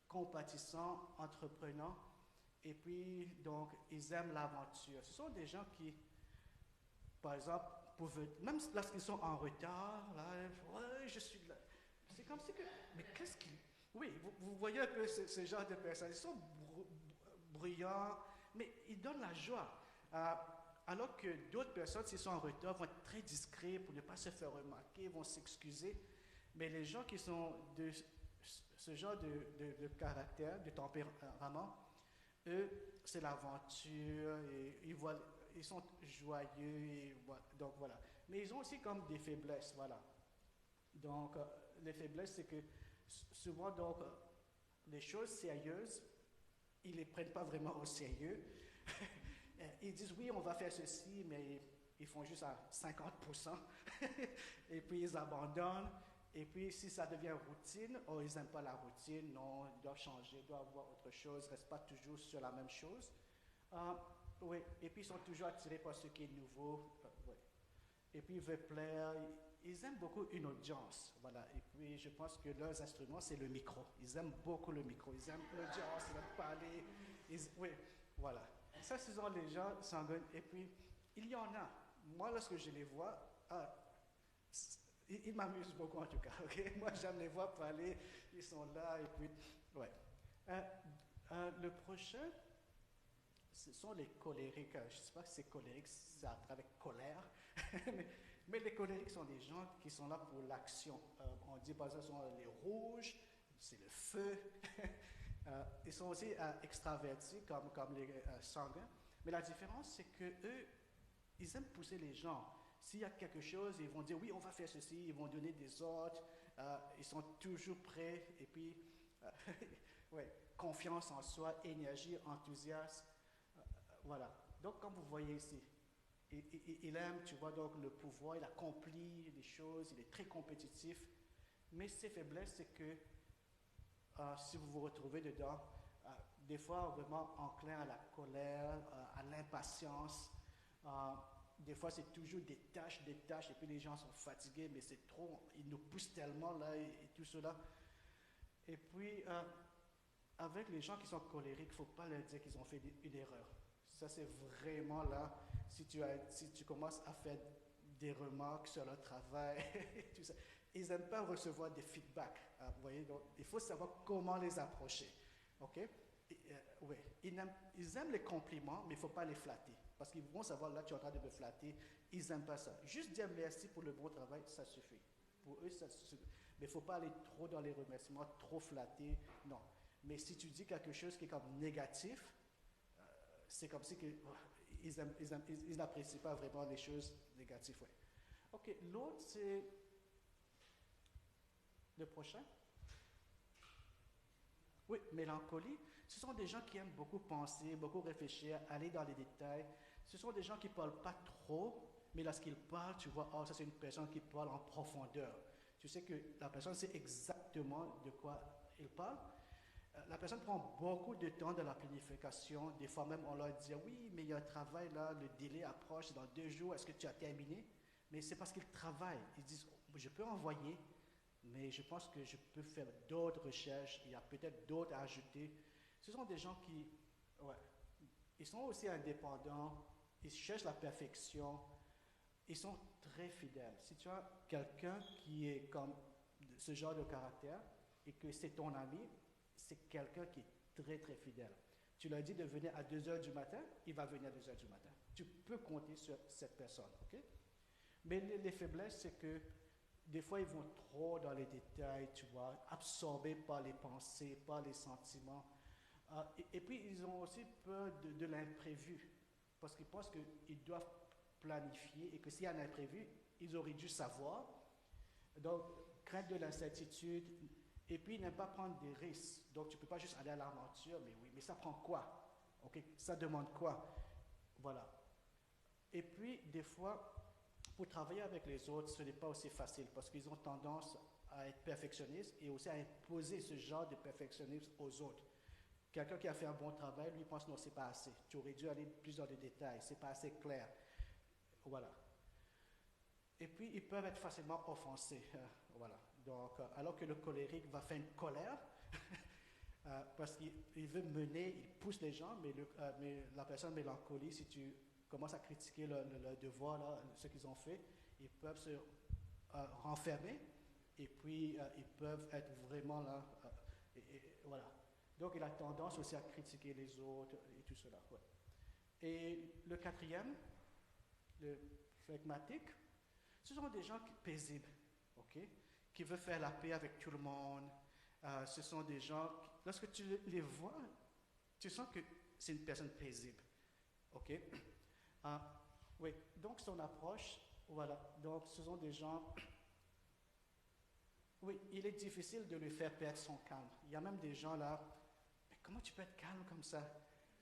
compatissants, entreprenants. Et puis, donc, ils aiment l'aventure. Ce sont des gens qui, par exemple, même lorsqu'ils sont en retard, là, ouais, je suis là. C'est comme si que, mais qu'est-ce qu'ils... Oui, vous voyez un peu ce genre de personnes. Ils sont bruyants, mais ils donnent la joie. Alors que d'autres personnes, s'ils sont en retard, vont être très discrets pour ne pas se faire remarquer, vont s'excuser. Mais les gens qui sont de ce genre de caractère, de tempérament, eux, c'est l'aventure, et ils sont joyeux, et donc voilà. Mais ils ont aussi comme des faiblesses, voilà. Donc, les faiblesses, c'est que souvent, donc, les choses sérieuses, ils ne les prennent pas vraiment au sérieux. Ils disent, oui, on va faire ceci, mais ils font juste à 50%. Et puis, ils abandonnent. Et puis, si ça devient routine, ils n'aiment pas la routine, non, ils doivent changer, ils doivent voir autre chose, ils ne restent pas toujours sur la même chose. Oui, et puis ils sont toujours attirés par ce qui est nouveau. Ouais. Et puis, ils veulent plaire, ils aiment beaucoup une audience, voilà. Et puis, je pense que leurs instruments, c'est le micro. Ils aiment beaucoup le micro, ils aiment l'audience, ils aiment parler. Oui, voilà. Ça, ce sont les gens sanguins. Et puis, il y en a. Moi, lorsque je les vois, ils m'amusent beaucoup en tout cas. Okay? Moi, j'aime les voir parler. Ils sont là et puis, ouais. Le prochain, ce sont les colériques. Je ne sais pas si c'est colérique, ça avec colère. mais les colériques sont des gens qui sont là pour l'action. On dit par exemple, ce sont les rouges, c'est le feu. Ils sont aussi extravertis comme les sanguins. Mais la différence, c'est qu'eux, ils aiment pousser les gens. S'il y a quelque chose, ils vont dire oui, on va faire ceci, ils vont donner des ordres, ils sont toujours prêts, et puis, ouais, confiance en soi, énergie, enthousiasme, voilà. Donc, comme vous voyez ici, il aime, tu vois, donc le pouvoir, il accomplit des choses, il est très compétitif, mais ses faiblesses, c'est que si vous vous retrouvez dedans, des fois vraiment enclin à la colère, à l'impatience. Des fois, c'est toujours des tâches, et puis les gens sont fatigués, mais c'est trop, ils nous poussent tellement là et tout cela. Et puis, avec les gens qui sont colériques, il ne faut pas leur dire qu'ils ont fait une erreur. Ça, c'est vraiment là, si tu commences à faire des remarques sur leur travail, tout ça, ils n'aiment pas recevoir des feedbacks. Vous voyez, donc il faut savoir comment les approcher. OK? Oui, ils aiment les compliments, mais il ne faut pas les flatter. Parce qu'ils vont savoir, là, tu es en train de me flatter. Ils n'aiment pas ça. Juste dire merci pour le bon travail, ça suffit. Pour eux, ça suffit. Mais il ne faut pas aller trop dans les remerciements, trop flatter. Non. Mais si tu dis quelque chose qui est comme négatif, c'est comme si ils n'apprécient pas vraiment les choses négatives. Ouais. OK, l'autre, c'est le prochain. Oui, mélancolie. Ce sont des gens qui aiment beaucoup penser, beaucoup réfléchir, aller dans les détails. Ce sont des gens qui ne parlent pas trop, mais lorsqu'ils parlent, tu vois, oh, ça c'est une personne qui parle en profondeur. Tu sais que la personne sait exactement de quoi il parle. La personne prend beaucoup de temps dans la planification. Des fois même, on leur dit, oui, mais il y a un travail là, le délai approche, c'est dans 2 jours, est-ce que tu as terminé? Mais c'est parce qu'ils travaillent. Ils disent, je peux envoyer, mais je pense que je peux faire d'autres recherches, il y a peut-être d'autres à ajouter. Ce sont des gens qui, ouais, ils sont aussi indépendants, ils cherchent la perfection, ils sont très fidèles. Si tu as quelqu'un qui est comme ce genre de caractère et que c'est ton ami, c'est quelqu'un qui est très très fidèle. Tu lui as dit de venir à 2 heures du matin, il va venir à 2 heures du matin. Tu peux compter sur cette personne, ok? Mais les faiblesses, c'est que des fois, ils vont trop dans les détails, tu vois, absorbés par les pensées, par les sentiments. Et puis, ils ont aussi peur de l'imprévu, parce qu'ils pensent qu'ils doivent planifier et que s'il y a un imprévu, ils auraient dû savoir. Donc, crainte de l'incertitude, et puis ils n'aiment pas prendre des risques. Donc, tu ne peux pas juste aller à l'aventure, mais oui, mais ça prend quoi? Ok, ça demande quoi? Voilà. Et puis, des fois, pour travailler avec les autres, ce n'est pas aussi facile parce qu'ils ont tendance à être perfectionnistes et aussi à imposer ce genre de perfectionnisme aux autres. Quelqu'un qui a fait un bon travail, lui pense non, c'est pas assez. Tu aurais dû aller plus dans les détails, c'est pas assez clair. Voilà. Et puis, ils peuvent être facilement offensés. Voilà. Donc, alors que le colérique va faire une colère, parce qu'il veut mener, il pousse les gens, mais la personne mélancolique, si tu commences à critiquer leur devoir, là, ce qu'ils ont fait, ils peuvent se renfermer, et puis ils peuvent être vraiment là, voilà. Donc, il a tendance aussi à critiquer les autres et tout cela. Ouais. Et le quatrième, le phlegmatique, ce sont des gens paisibles, ok, qui veulent faire la paix avec tout le monde. Ce sont des gens, lorsque tu les vois, tu sens que c'est une personne paisible, ok. Oui, donc son approche, voilà, donc ce sont des gens, oui, il est difficile de lui faire perdre son calme. Il y a même des gens là, mais comment tu peux être calme comme ça?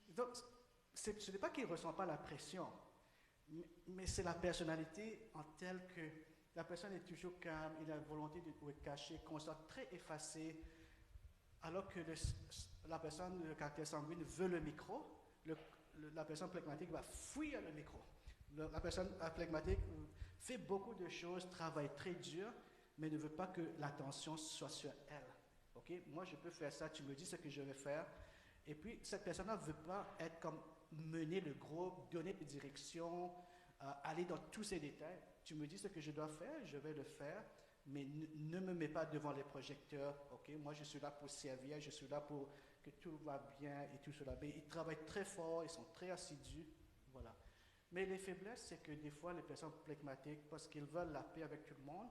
Donc, ce n'est pas qu'il ne ressent pas la pression, mais c'est la personnalité en telle que la personne est toujours calme, il a la volonté de cacher, constant, très effacé, alors que la personne, le caractère sanguin, veut le micro, la personne phlegmatique va fuir le micro. La personne phlegmatique fait beaucoup de choses, travaille très dur, mais ne veut pas que l'attention soit sur elle. Okay? Moi, je peux faire ça, tu me dis ce que je vais faire. Et puis, cette personne-là ne veut pas être comme mener le groupe, donner des directions, aller dans tous ces détails. Tu me dis ce que je dois faire, je vais le faire, mais ne me mets pas devant les projecteurs. Okay? Moi, je suis là pour servir, je suis là pour que tout va bien et tout cela. Mais ils travaillent très fort, ils sont très assidus. Voilà. Mais les faiblesses, c'est que des fois, les personnes phlegmatiques, parce qu'ils veulent la paix avec tout le monde,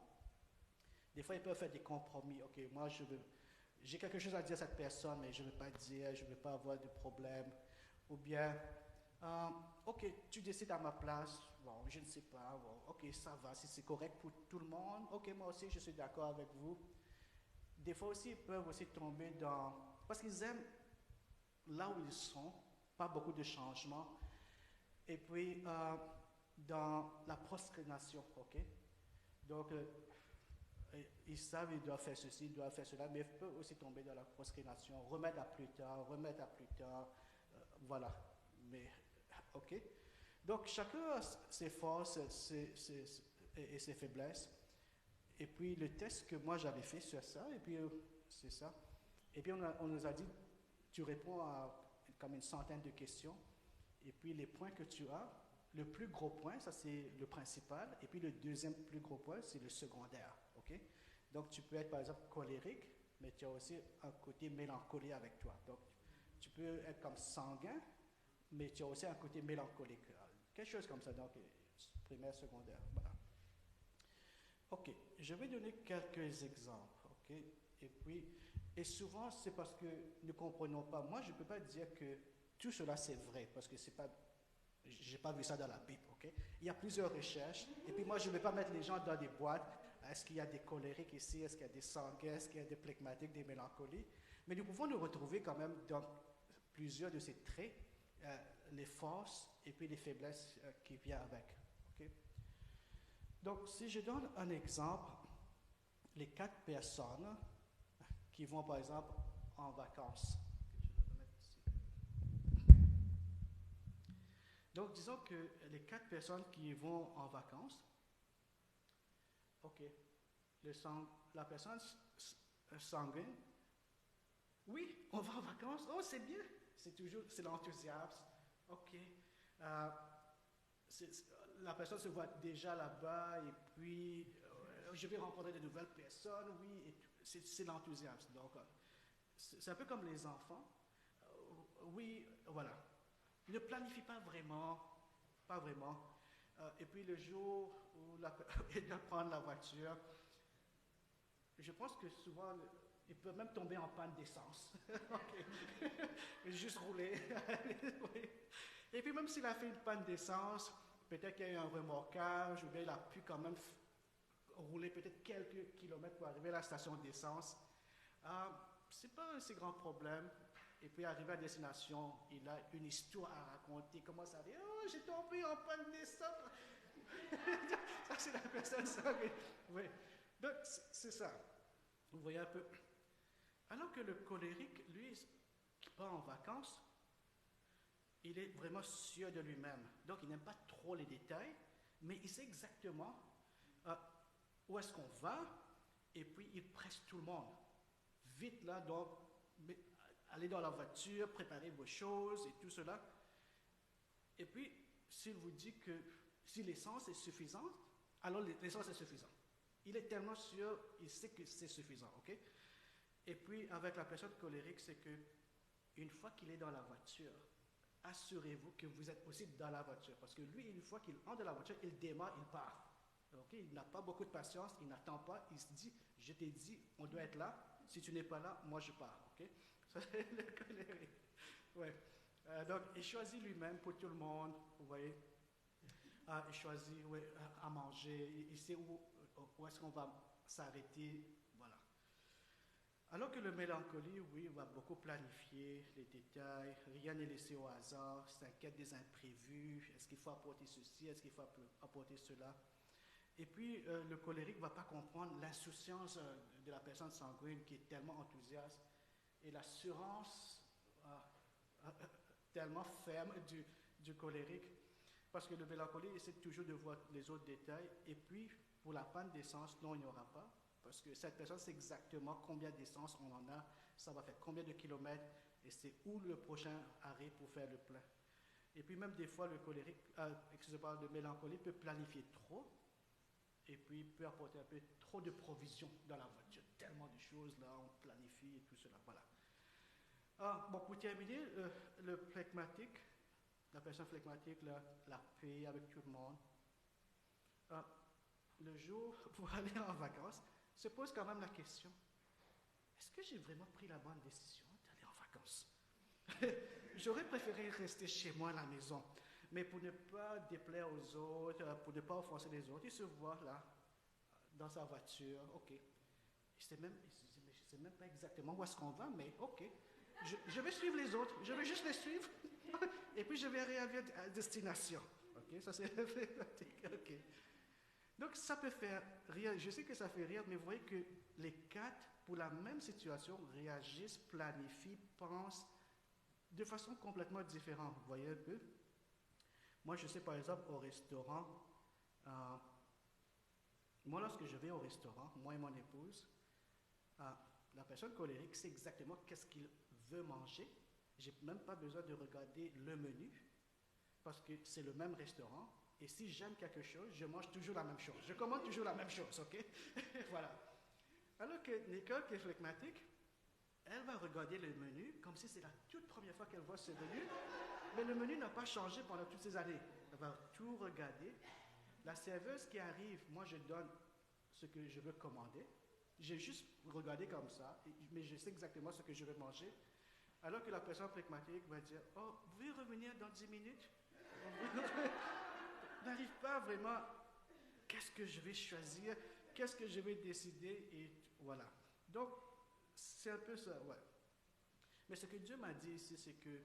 des fois, ils peuvent faire des compromis. Ok, moi, j'ai quelque chose à dire à cette personne, mais je ne veux pas dire, je ne veux pas avoir de problème. Ou bien, ok, tu décides à ma place. Bon, je ne sais pas. Bon, ok, ça va, si c'est correct pour tout le monde. Ok, moi aussi, je suis d'accord avec vous. Des fois aussi, ils peuvent aussi tomber dans... Parce qu'ils aiment là où ils sont, pas beaucoup de changements. Et puis, dans la procrastination, ok? Donc, ils savent, ils doivent faire ceci, ils doivent faire cela, mais ils peuvent aussi tomber dans la procrastination, remettre à plus tard, voilà. Mais, ok? Donc, chacun a ses forces et ses faiblesses. Et puis, le test que moi j'avais fait sur ça, et puis, c'est ça. Et puis, on nous a dit, tu réponds à comme une centaine de questions. Et puis, les points que tu as, le plus gros point, ça c'est le principal. Et puis, le deuxième plus gros point, c'est le secondaire. Okay? Donc, tu peux être, par exemple, colérique, mais tu as aussi un côté mélancolique avec toi. Donc, tu peux être comme sanguin, mais tu as aussi un côté mélancolique. Quelque chose comme ça, donc, primaire, secondaire. Voilà. OK, je vais donner quelques exemples. OK? Et souvent, c'est parce que nous ne comprenons pas. Moi, je ne peux pas dire que tout cela, c'est vrai, parce que c'est pas... Je n'ai pas vu ça dans la Bible, ok? Il y a plusieurs recherches, et puis moi, je ne vais pas mettre les gens dans des boîtes. Est-ce qu'il y a des colériques ici? Est-ce qu'il y a des sanguins? Est-ce qu'il y a des phlegmatiques, des mélancolies? Mais nous pouvons nous retrouver quand même dans plusieurs de ces traits, les forces et puis les faiblesses qui viennent avec, ok? Donc, si je donne un exemple, les 4 personnes qui vont, par exemple, en vacances. Donc, disons que les 4 personnes qui vont en vacances, ok, la personne sanguine, oui, on va en vacances, oh, c'est bien, c'est l'enthousiasme, ok. La personne se voit déjà là-bas et puis je vais rencontrer de nouvelles personnes, oui, et c'est l'enthousiasme. Donc, c'est un peu comme les enfants. Oui, voilà. Ne planifie pas vraiment. Et puis le jour où il doit prendre la voiture, je pense que souvent, il peut même tomber en panne d'essence. Juste rouler. Oui. Et puis même s'il a fait une panne d'essence, peut-être qu'il y a eu un remorquage, ou bien il a pu quand même rouler peut-être quelques kilomètres pour arriver à la station d'essence. C'est pas un si grand problème. Et puis arrivé à destination, il a une histoire à raconter. Comment ça dit? Oh, j'ai tombé en panne d'essence. Ça, c'est la personne sanguine. Oui. Donc, c'est ça. Vous voyez un peu. Alors que le colérique, lui, qui part en vacances, il est vraiment sûr de lui-même. Donc, il n'aime pas trop les détails, mais il sait exactement où est-ce qu'on va, et puis il presse tout le monde. Vite là, donc, allez dans la voiture, préparez vos choses et tout cela. Et puis, s'il vous dit que si l'essence est suffisante, alors l'essence est suffisante. Il est tellement sûr, il sait que c'est suffisant, ok? Et puis, avec la personne colérique, c'est que une fois qu'il est dans la voiture, assurez-vous que vous êtes aussi dans la voiture. Parce que lui, une fois qu'il entre dans la voiture, il démarre, il part. Okay? Il n'a pas beaucoup de patience, il n'attend pas, il se dit, je t'ai dit, on doit être là. Si tu n'es pas là, moi je pars. Okay? Ça, c'est le colérique. Ouais. Donc, il choisit lui-même pour tout le monde, vous voyez. Il choisit à manger, il sait où est-ce qu'on va s'arrêter, voilà. Alors que le mélancolie, oui, va beaucoup planifier les détails, rien n'est laissé au hasard, s'inquiète des imprévus, est-ce qu'il faut apporter ceci, est-ce qu'il faut apporter cela. Et puis, le colérique ne va pas comprendre l'insouciance de la personne sanguine qui est tellement enthousiaste et l'assurance tellement ferme du colérique. Parce que le mélancolique essaie toujours de voir les autres détails. Et puis, pour la panne d'essence, non, il n'y aura pas. Parce que cette personne sait exactement combien d'essence on en a, ça va faire combien de kilomètres, et c'est où le prochain arrêt pour faire le plein. Et puis même des fois, le mélancolique peut planifier trop, et puis peut apporter un peu trop de provisions dans la voiture. Tellement de choses, là, on planifie et tout cela, voilà. Bon, pour terminer, le flegmatique, la personne flegmatique, la paix avec tout le monde. Le jour pour aller en vacances, se pose quand même la question, est-ce que j'ai vraiment pris la bonne décision d'aller en vacances? J'aurais préféré rester chez moi à la maison, mais pour ne pas déplaire aux autres, pour ne pas offenser les autres, il se voit là, dans sa voiture, ok. Je ne sais même pas exactement où est-ce qu'on va, mais ok. Je vais suivre les autres, je vais juste les suivre, et puis je vais arriver à destination. Ok, ça c'est ok. Donc ça peut faire rire, je sais que ça fait rire, mais vous voyez que les 4, pour la même situation, réagissent, planifient, pensent de façon complètement différente. Vous voyez un peu? Moi, je sais par exemple au restaurant, moi lorsque je vais au restaurant, moi et mon épouse, la personne colérique sait exactement qu'est-ce qu'il veut manger. Je n'ai même pas besoin de regarder le menu, parce que c'est le même restaurant. Et si j'aime quelque chose, je mange toujours la même chose. Je commande toujours la même chose, ok? Voilà. Alors que Nicole, qui est flegmatique, elle va regarder le menu comme si c'est la toute première fois qu'elle voit ce menu. Mais le menu n'a pas changé pendant toutes ces années. Elle va tout regarder. La serveuse qui arrive, moi je donne ce que je veux commander. J'ai juste regardé comme ça, mais je sais exactement ce que je veux manger. Alors que la personne flegmatique va dire, oh, vous pouvez revenir dans 10 minutes? N'arrive pas vraiment, qu'est-ce que je vais choisir, qu'est-ce que je vais décider, et voilà. Donc, c'est un peu ça, ouais. Mais ce que Dieu m'a dit ici, c'est que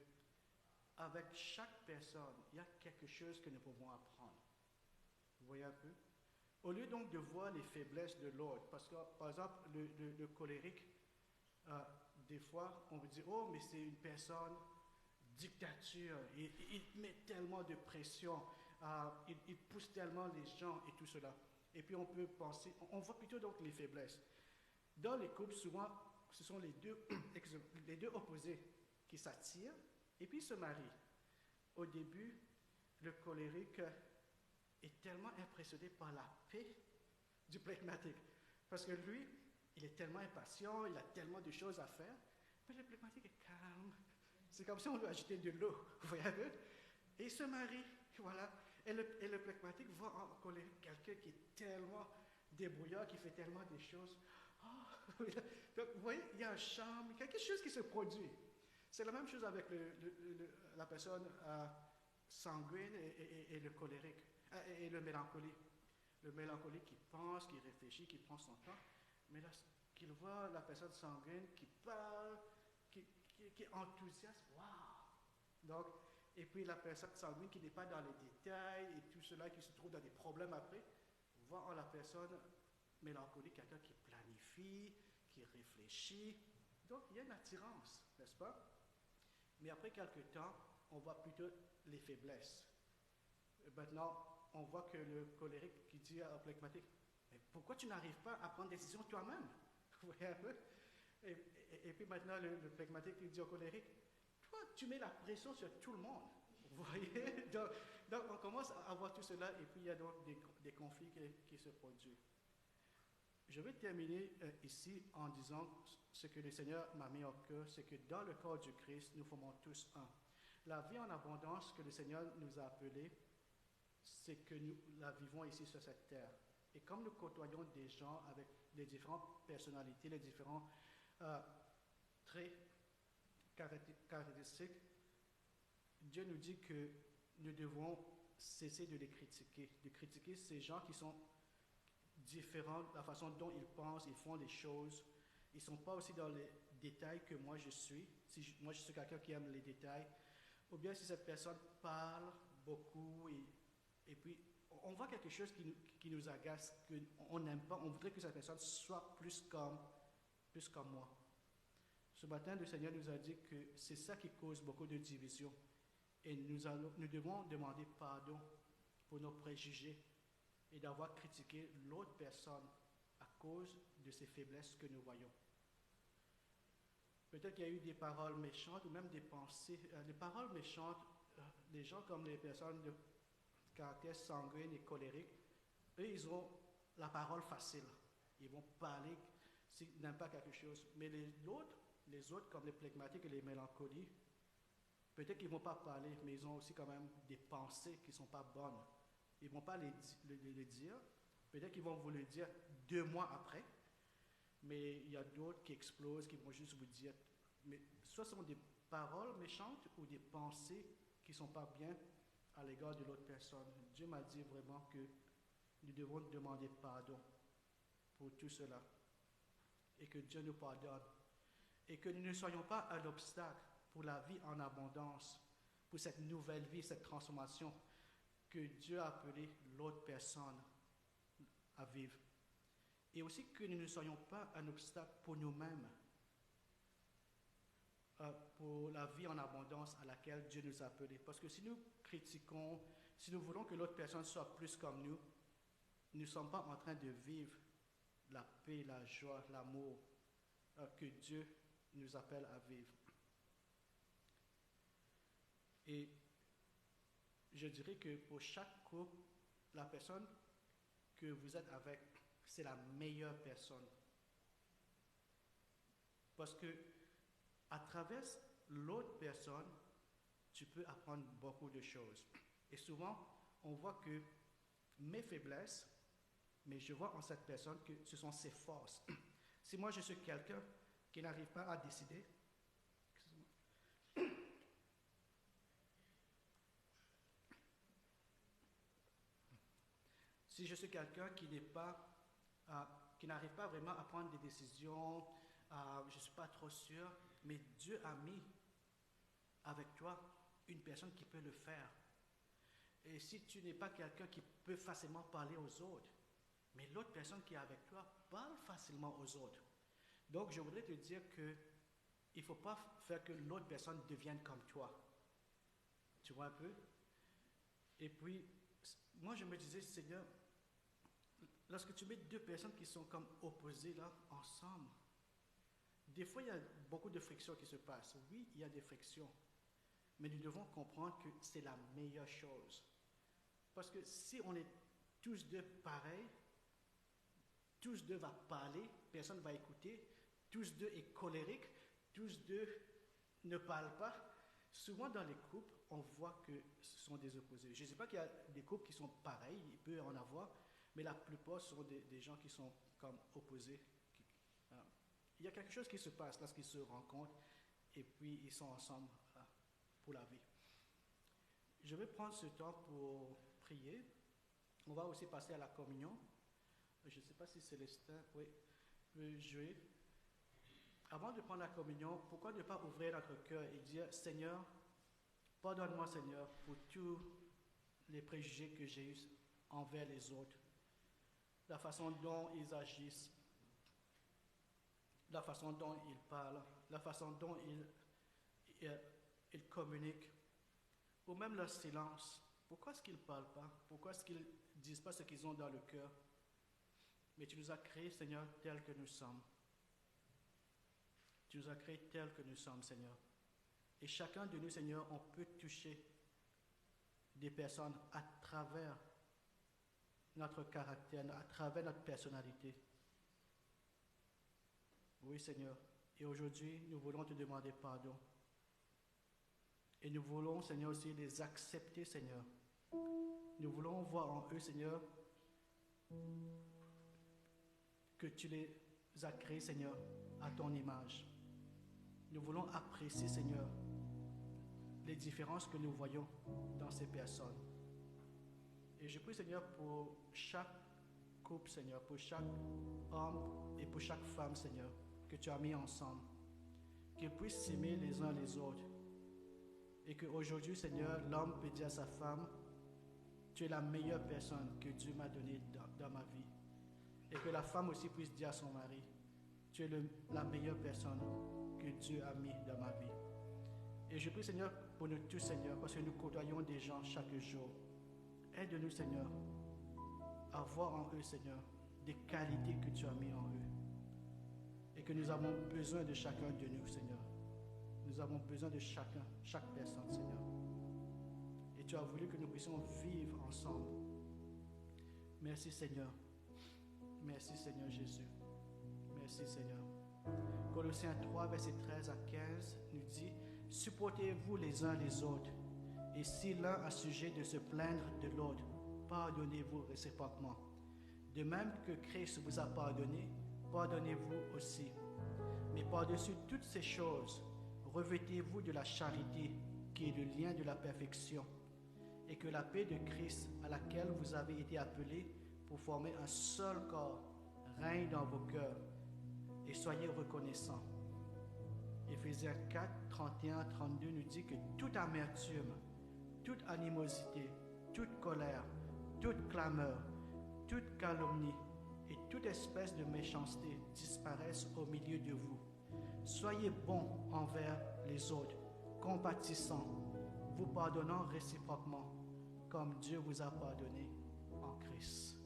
avec chaque personne, il y a quelque chose que nous pouvons apprendre. Vous voyez un peu? Au lieu donc de voir les faiblesses de l'autre, parce que par exemple, le colérique, des fois, on veut dire, oh, mais c'est une personne dictature, il met tellement de pression, il pousse tellement les gens et tout cela. Et puis on peut penser, on voit plutôt donc les faiblesses. Dans les couples, souvent, ce sont les deux opposés qui s'attirent et puis se marient. Au début, le colérique est tellement impressionné par la paix du flegmatique. Parce que lui, il est tellement impatient, il a tellement de choses à faire, mais le flegmatique est calme. C'est comme si on lui ajoutait de l'eau, vous voyez un peu? Et il se marie, voilà. Et le flegmatique voit en colérique quelqu'un qui est tellement débrouillard, qui fait tellement de choses. Oh, donc, vous voyez, il y a un charme, quelque chose qui se produit. C'est la même chose avec la personne sanguine et le colérique, et le mélancolique. Le mélancolique qui pense, qui réfléchit, qui prend son temps, mais là, qu'il voit la personne sanguine qui parle, qui est enthousiaste, waouh! Donc, et puis la personne sanguine qui n'est pas dans les détails et tout cela, qui se trouve dans des problèmes après, voit en la personne mélancolique quelqu'un qui planifie, qui réfléchit. Donc, il y a une attirance, n'est-ce pas? Mais après quelques temps, on voit plutôt les faiblesses. Et maintenant, on voit que le colérique qui dit au flegmatique, mais pourquoi tu n'arrives pas à prendre des décisions toi-même? Vous voyez un peu? Et puis maintenant, le flegmatique qui dit au colérique, toi, tu mets la pression sur tout le monde. Vous voyez? Donc on commence à voir tout cela, et puis il y a donc des conflits qui se produisent. Je vais terminer ici en disant ce que le Seigneur m'a mis au cœur, c'est que dans le corps du Christ, nous formons tous un. La vie en abondance que le Seigneur nous a appelée, c'est que nous la vivons ici sur cette terre. Et comme nous côtoyons des gens avec les différentes personnalités, les différents traits caractéristiques, Dieu nous dit que nous devons cesser de les critiquer, de critiquer ces gens qui sont différents, la façon dont ils pensent, ils font les choses. Ils ne sont pas aussi dans les détails que moi je suis. Moi je suis quelqu'un qui aime les détails. Ou bien si cette personne parle beaucoup et puis on voit quelque chose qui nous agace, qu'on n'aime pas, on voudrait que cette personne soit plus comme moi. Ce matin, le Seigneur nous a dit que c'est ça qui cause beaucoup de divisions. Et nous devons demander pardon pour nos préjugés et d'avoir critiqué l'autre personne à cause de ces faiblesses que nous voyons. Peut-être qu'il y a eu des paroles méchantes ou même des pensées. Les paroles méchantes, les gens comme les personnes de caractère sanguine et colérique, eux, ils ont la parole facile. Ils vont parler s'ils n'aiment pas quelque chose. Mais les autres comme les flegmatiques et les mélancolies, peut-être qu'ils ne vont pas parler, mais ils ont aussi quand même des pensées qui ne sont pas bonnes. Ils ne vont pas les dire. Peut-être qu'ils vont vous le dire 2 mois après. Mais il y a d'autres qui explosent, qui vont juste vous dire. Mais soit ce sont des paroles méchantes ou des pensées qui ne sont pas bien à l'égard de l'autre personne. Dieu m'a dit vraiment que nous devons demander pardon pour tout cela. Et que Dieu nous pardonne. Et que nous ne soyons pas un obstacle pour la vie en abondance, pour cette nouvelle vie, cette transformation que Dieu a appelé l'autre personne à vivre. Et aussi que nous ne soyons pas un obstacle pour nous-mêmes, pour la vie en abondance à laquelle Dieu nous a appelés. Parce que si nous critiquons, si nous voulons que l'autre personne soit plus comme nous, nous ne sommes pas en train de vivre la paix, la joie, l'amour que Dieu nous appelle à vivre. Et je dirais que pour chaque couple, la personne que vous êtes avec, c'est la meilleure personne. Parce que à travers l'autre personne, tu peux apprendre beaucoup de choses. Et souvent, on voit que mes faiblesses, mais je vois en cette personne que ce sont ses forces. Si moi je suis quelqu'un qui n'arrive pas à décider, si je suis quelqu'un qui n'arrive pas vraiment à prendre des décisions, je ne suis pas trop sûr, mais Dieu a mis avec toi une personne qui peut le faire. Et si tu n'es pas quelqu'un qui peut facilement parler aux autres, Mais l'autre personne qui est avec toi parle facilement aux autres. Donc, je voudrais te dire que il ne faut pas faire que l'autre personne devienne comme toi. Tu vois un peu? Et puis, moi, je me disais, Seigneur, lorsque tu mets deux personnes qui sont comme opposées là, ensemble, des fois, il y a beaucoup de frictions qui se passent. Oui, il y a des frictions. Mais nous devons comprendre que c'est la meilleure chose. Parce que si on est tous deux pareils, tous deux vont parler, personne ne va écouter, tous deux est colérique, tous deux ne parlent pas. Souvent dans les couples, on voit que ce sont des opposés. Je ne sais pas qu'il y a des couples qui sont pareils, il peut y en avoir, mais la plupart sont des gens qui sont comme opposés. Il y a quelque chose qui se passe lorsqu'ils se rencontrent et puis ils sont ensemble pour la vie. Je vais prendre ce temps pour prier. On va aussi passer à la communion. Je ne sais pas si Célestin peut jouer. Avant de prendre la communion, pourquoi ne pas ouvrir notre cœur et dire, Seigneur, pardonne-moi Seigneur pour tous les préjugés que j'ai eus envers les autres, la façon dont ils agissent, la façon dont ils parlent, la façon dont ils communiquent, ou même leur silence. Pourquoi est-ce qu'ils ne parlent pas? Pourquoi est-ce qu'ils ne disent pas ce qu'ils ont dans le cœur? Mais tu nous as créés, Seigneur, tels que nous sommes. Tu nous as créés tels que nous sommes, Seigneur. Et chacun de nous, Seigneur, on peut toucher des personnes à travers notre caractère, à travers notre personnalité. Oui, Seigneur. Et aujourd'hui, nous voulons te demander pardon. Et nous voulons, Seigneur, aussi les accepter, Seigneur. Nous voulons voir en eux, Seigneur, que tu les as créés, Seigneur, à ton image. Nous voulons apprécier, Seigneur, les différences que nous voyons dans ces personnes. Et je prie, Seigneur, pour chaque couple, Seigneur, pour chaque homme et pour chaque femme, Seigneur, que tu as mis ensemble, qu'ils puissent s'aimer les uns les autres. Et qu'aujourd'hui, Seigneur, l'homme peut dire à sa femme, tu es la meilleure personne que Dieu m'a donnée dans ma vie. Et que la femme aussi puisse dire à son mari, tu es la meilleure personne que Dieu a mis dans ma vie. Et je prie, Seigneur, pour nous tous, Seigneur, parce que nous côtoyons des gens chaque jour. Aide-nous, Seigneur, à voir en eux, Seigneur, des qualités que tu as mis en eux. Et que nous avons besoin de chacun de nous, Seigneur. Nous avons besoin de chaque personne, Seigneur. Et tu as voulu que nous puissions vivre ensemble. Merci, Seigneur. Merci, Seigneur Jésus. Merci, Seigneur. Colossiens 3, versets 13 à 15 nous dit, « Supportez-vous les uns les autres, et si l'un a sujet de se plaindre de l'autre, pardonnez-vous réciproquement. De même que Christ vous a pardonné, pardonnez-vous aussi. Mais par-dessus toutes ces choses, revêtez-vous de la charité, qui est le lien de la perfection, et que la paix de Christ, à laquelle vous avez été appelés pour former un seul corps, règne dans vos cœurs, et soyez reconnaissants. » Éphésiens 4, 31, 32 nous dit que toute amertume, toute animosité, toute colère, toute clameur, toute calomnie et toute espèce de méchanceté disparaissent au milieu de vous. Soyez bons envers les autres, compatissants, vous pardonnant réciproquement, comme Dieu vous a pardonné en Christ.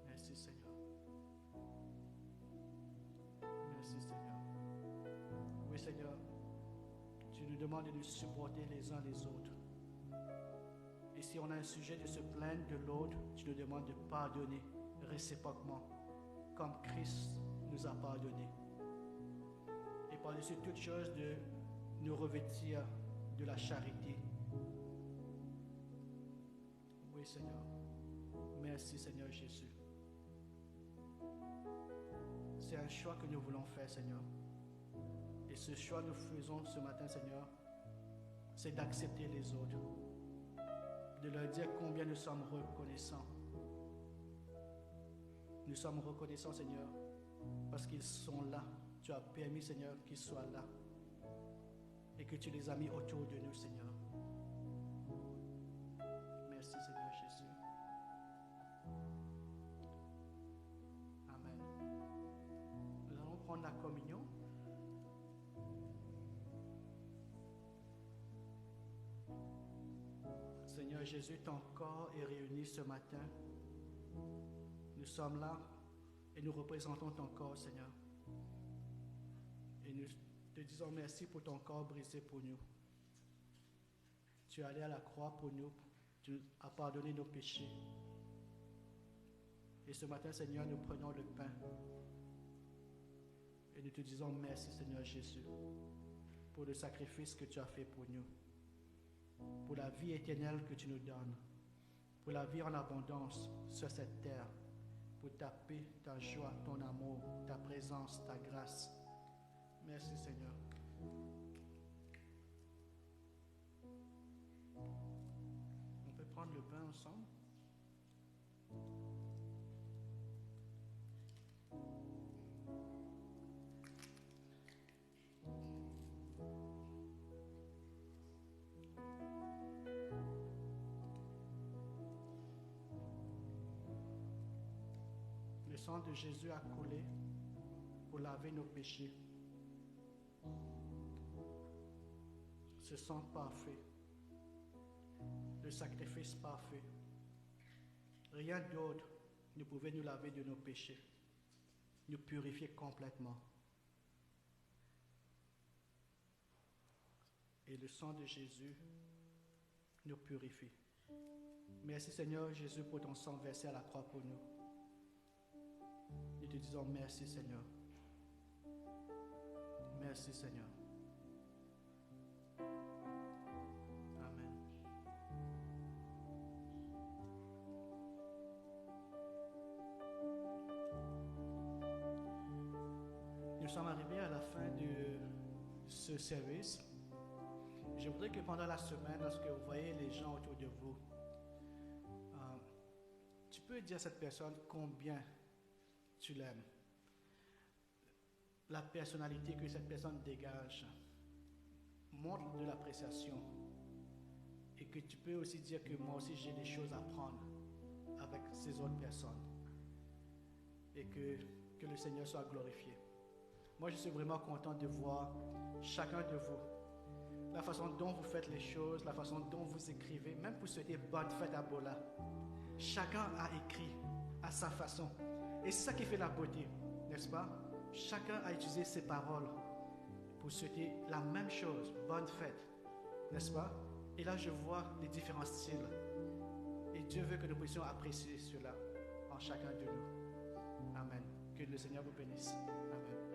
Merci, Seigneur. Merci, Seigneur. Oui, Seigneur, tu nous demandes de nous supporter les uns les autres. Et si on a un sujet de se plaindre de l'autre, tu nous demandes de pardonner réciproquement, comme Christ nous a pardonné. Et par-dessus toute chose, de nous revêtir de la charité. Oui, Seigneur. Merci, Seigneur Jésus. C'est un choix que nous voulons faire, Seigneur. Et ce choix que nous faisons ce matin, Seigneur, c'est d'accepter les autres, de leur dire combien nous sommes reconnaissants. Nous sommes reconnaissants, Seigneur, parce qu'ils sont là. Tu as permis, Seigneur, qu'ils soient là et que tu les as mis autour de nous, Seigneur. Merci, Seigneur Jésus. Seigneur Jésus, ton corps est réuni ce matin. Nous sommes là et nous représentons ton corps, Seigneur. Et nous te disons merci pour ton corps brisé pour nous. Tu es allé à la croix pour nous. Tu as pardonné nos péchés. Et ce matin, Seigneur, nous prenons le pain. Et nous te disons merci, Seigneur Jésus, pour le sacrifice que tu as fait pour nous. Pour la vie éternelle que tu nous donnes. Pour la vie en abondance sur cette terre. Pour ta paix, ta joie, ton amour, ta présence, ta grâce. Merci, Seigneur. On peut prendre le pain ensemble? Le sang de Jésus a coulé pour laver nos péchés. Ce sang parfait, le sacrifice parfait, rien d'autre ne pouvait nous laver de nos péchés, nous purifier complètement. Et le sang de Jésus nous purifie. Merci Seigneur Jésus pour ton sang versé à la croix pour nous. Nous te disons merci Seigneur. Merci Seigneur. Amen. Nous sommes arrivés à la fin de ce service. Je voudrais que pendant la semaine, lorsque vous voyez les gens autour de vous, tu peux dire à cette personne combien tu l'aimes. La personnalité que cette personne dégage montre de l'appréciation. Et que tu peux aussi dire que moi aussi j'ai des choses à prendre avec ces autres personnes. Et que le Seigneur soit glorifié. Moi je suis vraiment content de voir chacun de vous. La façon dont vous faites les choses, la façon dont vous écrivez, même pour souhaiter bonne fête à Bola. Chacun a écrit à sa façon. Et c'est ça qui fait la beauté, n'est-ce pas? Chacun a utilisé ses paroles pour souhaiter la même chose, bonne fête, n'est-ce pas? Et là, je vois les différents styles. Et Dieu veut que nous puissions apprécier cela en chacun de nous. Amen. Que le Seigneur vous bénisse. Amen.